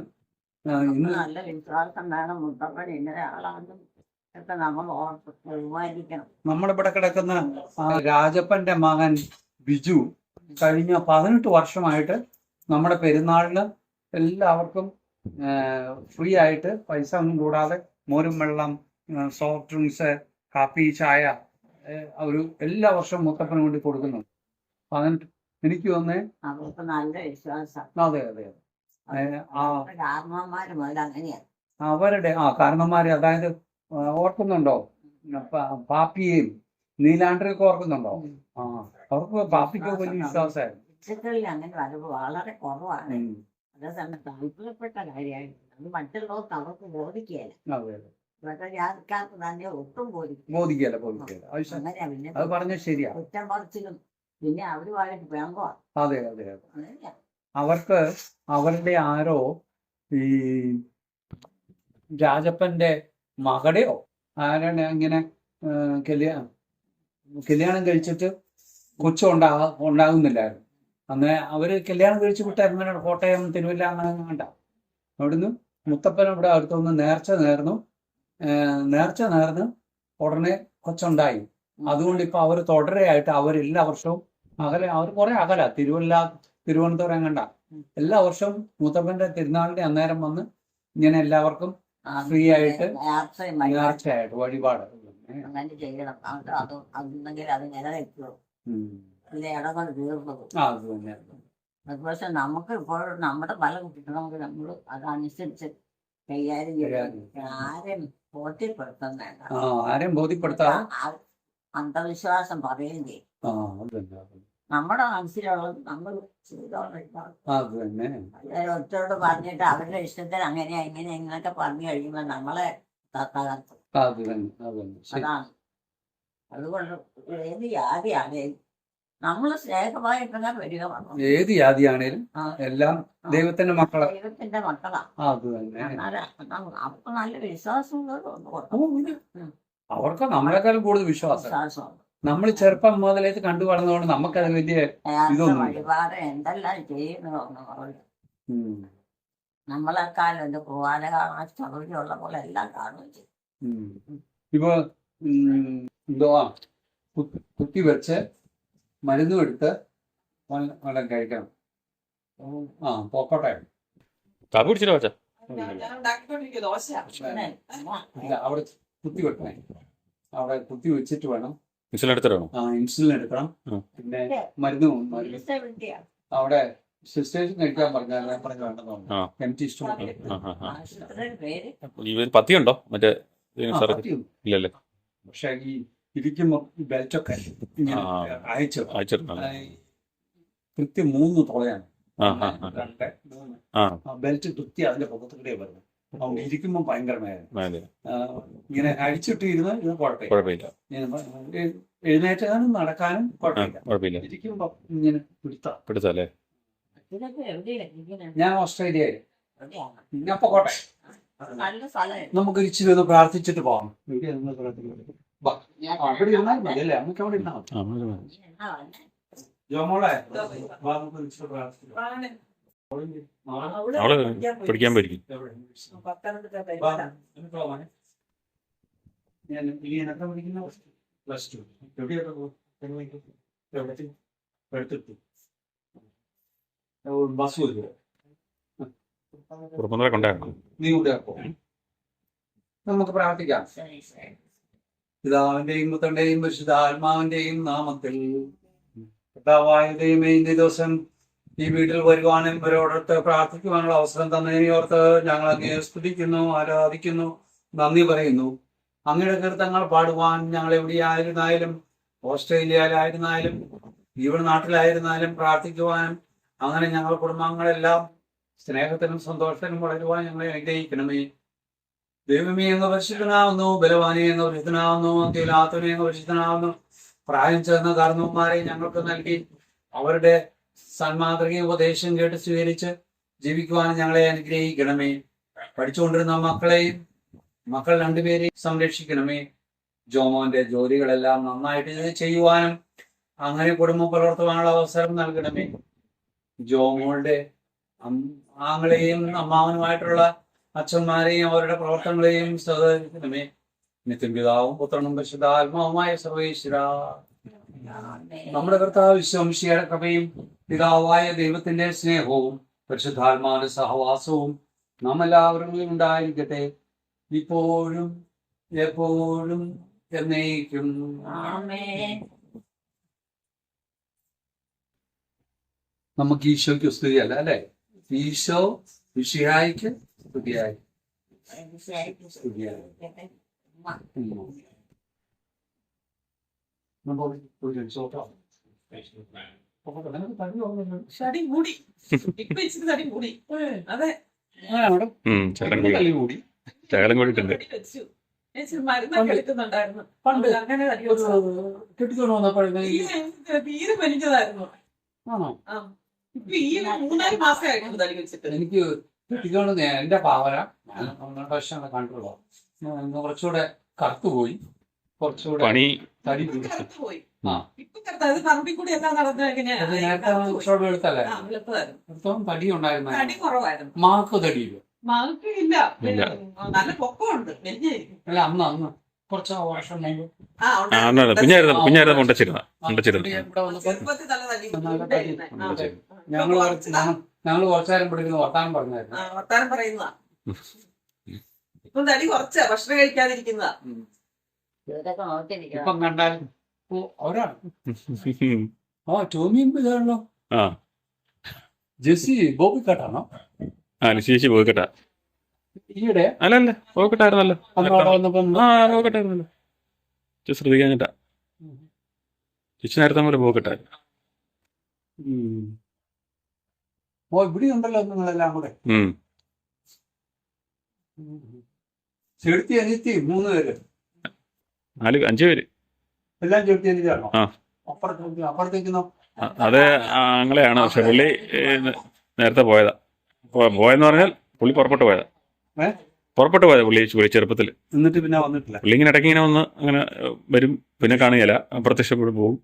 ഇന്ന് നല്ല വിശ്വാസം വേണം. മുത്തപ്പൻ ഇങ്ങനെ ആളാണെന്നും ഒക്കെ നമ്മൾ ഓർത്ത് ബഹുമാനിക്കണം. നമ്മളിവിടെ കിടക്കുന്ന രാജപ്പന്റെ മകൻ ബിജു കഴിഞ്ഞ 18 വർഷമായിട്ട് നമ്മുടെ പെരുന്നാളിന് എല്ലാവർക്കും ഫ്രീ ആയിട്ട് പൈസ ഒന്നും കൂടാതെ മോരും വെള്ളം, സോഫ്റ്റ് ഡ്രിങ്ക്സ്, കാപ്പി, ചായ എല്ലാ വർഷവും മുത്തപ്പന് വേണ്ടി കൊടുക്കുന്നുണ്ട്. 18 എനിക്ക് തോന്നേ അവർക്ക് നല്ല വിശ്വാസം. അതെ അതെ കാരണവന്മാര് മുതൽ അങ്ങനെയാണ് അവരുടെ കാരണന്മാര്. അതായത് ഓർക്കുന്നുണ്ടോ പാപ്പിയെയും നീലാണ്ടരെയൊക്കെ ഓർക്കുന്നുണ്ടോ? അവർക്ക് പാപ്പിക്ക് വലിയ വിശ്വാസമായിരുന്നു. ഹിന്ദുക്കളിൽ അങ്ങനെ വരവ് വളരെ കുറവാണ്. അതേ സമയം താല്പര്യപ്പെട്ട കാര്യമായിരുന്നു. അത് മറ്റുള്ളവർക്ക് അവർക്ക് ബോധിക്കുകയല്ല. ഇവരുടെ ജാതിക്കാർക്ക് തന്നെ ഒട്ടും ബോധിക്കല. അങ്ങനെയാ. പിന്നെ അത് പറഞ്ഞ ശരിയാ. കുറ്റം പറിച്ചിലും പിന്നെ അവരുമായിട്ട് വേണ്ടോ. അതെ അതെ അതെ. അവർക്ക് അവരുടെ ആരോ ഈ രാജപ്പന്റെ മകടെയോ ആരാണ് ഇങ്ങനെ കല്യാണം കഴിച്ചിട്ട് ഉണ്ടാകുന്നില്ലായിരുന്നു. അന്ന് അവര് കല്യാണം കഴിച്ച് വിട്ടായിരുന്നു കോട്ടയം, തിരുവല്ല അങ്ങനെ കണ്ട. അവിടുന്ന് മുത്തപ്പൻ ഇവിടെ അടുത്തൊന്ന് നേർച്ച നേർന്ന് ഉടനെ കൊച്ചുണ്ടായി. അതുകൊണ്ട് ഇപ്പൊ അവർ തുടരെയായിട്ട് അവരെല്ലാ വർഷവും അവർ കുറെ തിരുവനന്തപുരം കണ്ട എല്ലാ വർഷവും മുത്തപ്പന്റെ തിരുനാളിന്റെ അന്നേരം വന്ന് ഇങ്ങനെ എല്ലാവർക്കും ഫ്രീ ആയിട്ട് നേർച്ചയായിട്ട് വഴിപാട് അങ്ങനെ ചെയ്യണം. അതുണ്ടെങ്കിൽ അത് നിലനിൽക്കുള്ളൂ. ഇടങ്ങൾ തീർന്നത്. പക്ഷെ നമുക്ക് ഇപ്പോഴും നമ്മുടെ ഫലം കിട്ടണമെങ്കിൽ നമ്മൾ അതനുസരിച്ച് കൈകാര്യം ചെയ്യണം. ആരെയും ബോധ്യപ്പെടുത്താൻ അന്ധവിശ്വാസം പറയുകയും ചെയ്യും. നമ്മുടെ മനസ്സിലുള്ളത് നമ്മൾ ഒറ്റോട് പറഞ്ഞിട്ട് അവരുടെ ഇഷ്ടത്തിന് അങ്ങനെയാ ഇങ്ങനെയൊക്കെ പറഞ്ഞു കഴിയുമ്പോൾ നമ്മളെ തകർക്കും. അതാണ്. അതുകൊണ്ട് ഏത് ജാതിയാണേലും നമ്മൾ സ്നേഹമായിട്ടൊക്കെ വരിക. ഏത് ജാതിയാണേലും എല്ലാം ദൈവത്തിന്റെ മക്കളാ. അവർക്ക് നല്ല വിശ്വാസം. അവർക്ക് നമ്മളെക്കാളും കൂടുതൽ വിശ്വാസം. നമ്മൾ ചെറുപ്പം മുതലേക്ക് കണ്ടു വളർന്നതുകൊണ്ട് നമുക്കത് വലിയ ഇതൊന്നും വഴിപാട് എന്തെല്ലാം ചെയ്യുന്നു. നമ്മളെക്കാളും എന്റെ കുർബാന കാണാൻ സൗകര്യമുള്ള പോലെ എല്ലാം കാണുകയും ചെയ്യും. ഇപ്പൊ കുത്തി വെച്ച് മരുന്നും എടുത്ത് വെള്ളം കഴിക്കണം. പോക്കോട്ടെ. കാപ്പി കുടിച്ചില്ല വച്ചാ? അവിടെ കുത്തി വെക്കണേ. അവിടെ കുത്തി വെച്ചിട്ട് വേണം ഇൻസുലിൻ എടുത്തിട്ടാണോ? ഇൻസുലിൻ എടുക്കണം. പിന്നെ മരുന്നും അവിടെ സിസ്റ്റേഴ്സും കഴിക്കാൻ പറഞ്ഞാൽ പത്തിയുണ്ടോ മറ്റേ? ഇല്ലല്ലേ. പക്ഷെ ഈ ഇരിക്കുമ്പോ ബെൽറ്റൊക്കെ ഇങ്ങനെ അയച്ചിടണം. കൃത്യം 3 തുളയാണ്. 2, 3 ബെൽറ്റ് കൃത്യം അതിന്റെ പുറത്തുകൂടെ വരുന്നത്. അതുകൊണ്ട് ഇരിക്കുമ്പോ ഭയങ്കരമായ ഇങ്ങനെ അഴിച്ചിട്ട് ഇരുന്ന് ഇത് കുഴപ്പമില്ല. എഴുന്നേറ്റാനും നടക്കാനും കുഴപ്പമില്ല. ഇരിക്കുമ്പോ ഇങ്ങനെ പിടുത്തല്ലേ. ഞാൻ ഓസ്ട്രേലിയയിൽ. ഞാൻ പോകട്ടെ. നമുക്ക് ഇച്ചിരി ഒന്ന് പ്രാർത്ഥിച്ചിട്ട് പോകാം. അവിടെ ഇരുന്നാൽ മതി അല്ലേ? നമുക്ക് അവിടെ ഇരുന്നാൽ മതി. ജോമോളെ അവള് പഠിക്കാൻ പോയിരിക്കും. ബസ് കുറുപ്പന്തറ കൊണ്ടാക്കണം. നീ കൂടെ നമുക്ക് പ്രാർത്ഥിക്കാം. പിതാവിന്റെയും പുത്രന്റെയും പരിശുദ്ധാത്മാവിന്റെയും നാമത്തിൽ. കർത്താവായ ദൈവമേ, ഇന്നേ ദിവസം ഈ വീട്ടിൽ വരുവാനും ഇവരോടൊത്ത് പ്രാർത്ഥിക്കുവാനുള്ള അവസരം തന്നതിനെ ഓർത്ത് ഞങ്ങൾ അങ്ങയെ സ്തുതിക്കുന്നു, ആരാധിക്കുന്നു, നന്ദി പറയുന്നു. അങ്ങയുടെ കീർത്തനങ്ങൾ പാടുവാൻ ഞങ്ങൾ എവിടെയായിരുന്നാലും, ഓസ്ട്രേലിയയിലായിരുന്നാലും ഇവിടെ നാട്ടിലായിരുന്നാലും പ്രാർത്ഥിക്കുവാനും അങ്ങനെ ഞങ്ങളുടെ കുടുംബാംഗങ്ങളെല്ലാം സ്നേഹത്തിനും സന്തോഷത്തിനും വളരുവാൻ ഞങ്ങളെ അനുഗ്രഹിക്കണമേ. ദൈവമേ, അങ്ങ് പരിശുദ്ധനാവുന്നു, ബലവാനെ അങ്ങ് പരിശുദ്ധനാവുന്നു, അന്ത്യലാത്തവനെ അങ്ങ് പരിശുദ്ധനാവുന്നു. പ്രായം ചേർന്ന കാരണവന്മാരെ ഞങ്ങൾക്ക് നൽകി അവരുടെ സന്മാതൃകയും ഉപദേശം കേട്ട് സ്വീകരിച്ച് ജീവിക്കുവാൻ ഞങ്ങളെ അനുഗ്രഹിക്കണമേ. പഠിച്ചുകൊണ്ടിരുന്ന മക്കൾ രണ്ടുപേരെയും സംരക്ഷിക്കണമേ. ജോമോന്റെ ജോലികളെല്ലാം നന്നായിട്ട് ചെയ്യുവാനും അങ്ങനെ കുടുംബം പുലർത്തുവാനുള്ള അവസരം നൽകണമേ. ജോമോളുടെ ആങ്ങളെയും അമ്മാവനുമായിട്ടുള്ള അച്ഛന്മാരെയും അവരുടെ പ്രവർത്തനങ്ങളെയും സഹകരിക്കണമേ. നിത്യം പിതാവും പുത്രനും പരിശുദ്ധാത്മാവുമായ സർവേശ്വര. നമ്മുടെ കർത്താവ് വിശ്വംശിയുടെ കൃപയും പിതാവായ ദൈവത്തിന്റെ സ്നേഹവും പരിശുദ്ധാത്മാവിന്റെ സഹവാസവും നാം എല്ലാവരും ഉണ്ടായിരിക്കട്ടെ, ഇപ്പോഴും എപ്പോഴും എന്നേക്കും. നമുക്ക് ഈശോയ്ക്ക് സ്തുതിയല്ല അല്ലെ? ഈശോ വിഷയായിക്ക് സ്തുതിയായി. ശകലം കൂടിയിട്ടുണ്ട്. പണ്ട് കെട്ടിക്കൊണ്ട് വന്നപ്പോഴേ തീരെ പനിച്ചതായിരുന്നു. ആണോ? ഇപ്പൊ ഈ 3-4 മാസമായിരുന്നു തടി വെച്ചിട്ട്. എനിക്ക് കെട്ടിക്കൊണ്ട് എന്റെ പാവര 1-2 വർഷം കണ്ടുള്ളൂ. കുറച്ചുകൂടെ കറുത്തുപോയി, കുറച്ചുകൂടെ പണി തടി പോയി. ആ ഇപ്പൊ അത് പറമ്പിൽ കൂടി എല്ലാം നടന്നു. അത് നേരത്തെ കുറച്ചുകൂടെ എടുത്തല്ലേ? എടുത്തോളം തടി ഉണ്ടായിരുന്നു. തടി കുറവായിരുന്നു. മാർക്ക് തടിയില്ല. മാർക്ക് ഇല്ല, നല്ല പൊക്കമുണ്ട്. അല്ല അന്ന് കുറച്ച് വർഷം മുമ്പ് കുഞ്ഞായിരുന്നു കൊണ്ടുവച്ചിരുന്ന ചെറുപ്പത്തിൽ നല്ല തടി. ഞങ്ങള് കുറച്ചേരം പിടിക്കുന്ന വർത്താനം പറഞ്ഞായിരുന്നു. വർത്താനം പറയുന്നതാ. ഇപ്പം തടി കുറച്ചാ, ഭക്ഷണം കഴിക്കാതിരിക്കുന്നതാ. ഇപ്പം കണ്ടാലും ഒരാൾ ടോമിയും ഇതാണല്ലോ. ജെസ്സി ബോബിക്കാട്ടാണോ? ചേച്ചി പോയിക്കട്ടാ. ഈയിടെ അല്ലല്ല പോയിക്കട്ടായിരുന്നല്ലോ. വന്നപ്പോ ശ്രദ്ധിക്കാഞ്ഞിട്ടാ. ചേച്ചി നേരത്തെ പോലെ പോയിക്കട്ടായിരുന്നു. ഇവിടെ ഉണ്ടല്ലോ നിങ്ങളെല്ലാം കൂടെ. ചെടുത്തി അനിയത്തി 3 പേര്, 5 പേര് എല്ലാം ചെടുത്തി അനിയത്തിയാണോ? അപ്പുറത്തേക്കുന്നോ? അത് ആങ്ങളെയാണ്. പക്ഷെ പുള്ളി നേരത്തെ പോയതാ. പോയെന്ന് പറഞ്ഞാൽ പുള്ളി പുറപ്പെട്ടു പോയതാ. പുള്ളി ചെറുപ്പത്തിൽ. എന്നിട്ട് പിന്നെ വന്നിട്ടില്ല. പുള്ളി ഇങ്ങനെ ഇടയ്ക്ക് ഇങ്ങനെ വന്ന് അങ്ങനെ വരും, പിന്നെ കാണുകയില്ല, അപ്രത്യക്ഷപ്പെട്ട് പോകും.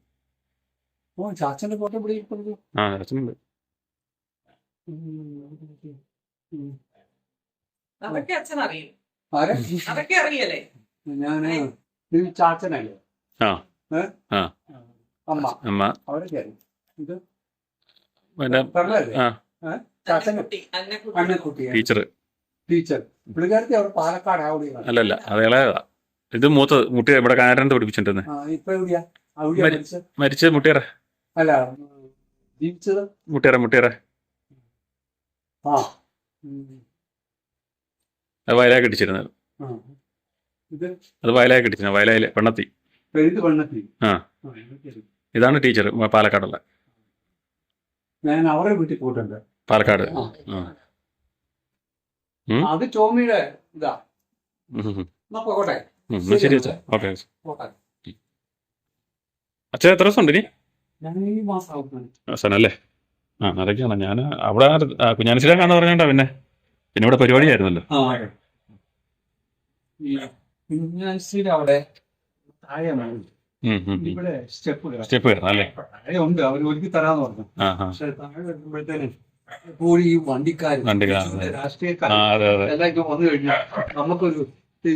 ചാച്ചന്റെ ഫോട്ടോ പിടിക്കുന്നു. ചാച്ചനുണ്ട്. അതൊക്കെ അച്ഛൻ അറിയും. ആരെ? അതൊക്കെ അറിയല്ലേ? ഞാന് ചാച്ചനല്ലേ? അമ്മ അവരൊക്കെ അറിയും. ഇത് ടീച്ചർ പുള്ളിക്കാരത്തി അവർ പാലക്കാട്. അല്ലല്ല, അത് ഇളയതാ. ഇത് മൂത്തത് മുട്ടിയ ഇവിടെ കാനഡ പഠിപ്പിച്ചിട്ടുണ്ട്. ഇപ്പൊ എവിടെയാ മരിച്ചത്? മുട്ടിയറ അല്ല, ജീവിച്ചത് മുട്ടിയറ. അത് വയലായി കെട്ടിച്ചിരുന്നത്. അത് വയലായി കെട്ടിച്ചിരുന്നത്. വയലായില് പെണ്ണത്തി. ഇതാണ് ടീച്ചർ പാലക്കാടുള്ള. ഞാൻ അവരുടെ വീട്ടിൽ പോയിട്ടുണ്ട്, പാലക്കാട്. അത് ടോമിയുടെ ഇതാ. ശരി അച്ഛാ, ഓക്കെ. അച്ഛൻ എത്ര ദിവസം ഉണ്ട് ഇനി? അവസാനല്ലേ? അതൊക്കെയാണ്. ഞാൻ അവിടെ കുഞ്ഞാനശ്ശേരിയാണെന്ന് പറഞ്ഞോണ്ടാ. പിന്നെ ഇവിടെ പരിപാടിയായിരുന്നല്ലോ. അവിടെ ഇവിടെ സ്റ്റെപ്പ് കയറണം അല്ലേ? ഉണ്ട്, അവർ ഒരുക്കി തരാന്ന് പറഞ്ഞു. പക്ഷെ താഴെ വരുമ്പോഴത്തേനും ഈ വണ്ടിക്കാർ രാഷ്ട്രീയക്കാരെല്ലാം വന്നു കഴിഞ്ഞാൽ നമുക്കൊരു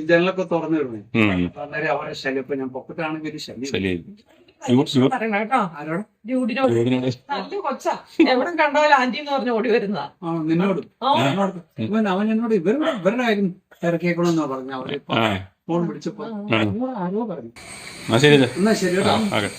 ജനലൊക്കെ തുറന്നു വിടണേ. അന്നേരം അവരെ ശല്യം. ഇപ്പൊ ഞാൻ പൊക്കത്താണെങ്കിൽ ശല്യം. എവിടെ കണ്ടാലും ആന്റി എന്ന് പറഞ്ഞ് ഓടി വരുന്നതാ. നിന്നോടും അവൻ എന്നോട് ഇവരുടെ കാര്യം തിരക്കേക്കണമെന്നാ പറഞ്ഞു. അവരിപ്പോ ഫോൺ വിളിച്ചപ്പോ ആരോ പറഞ്ഞു. എന്നാ ശരി അച്ഛാ. എന്നാ ശരി കേട്ടോ. ഓക്കെ.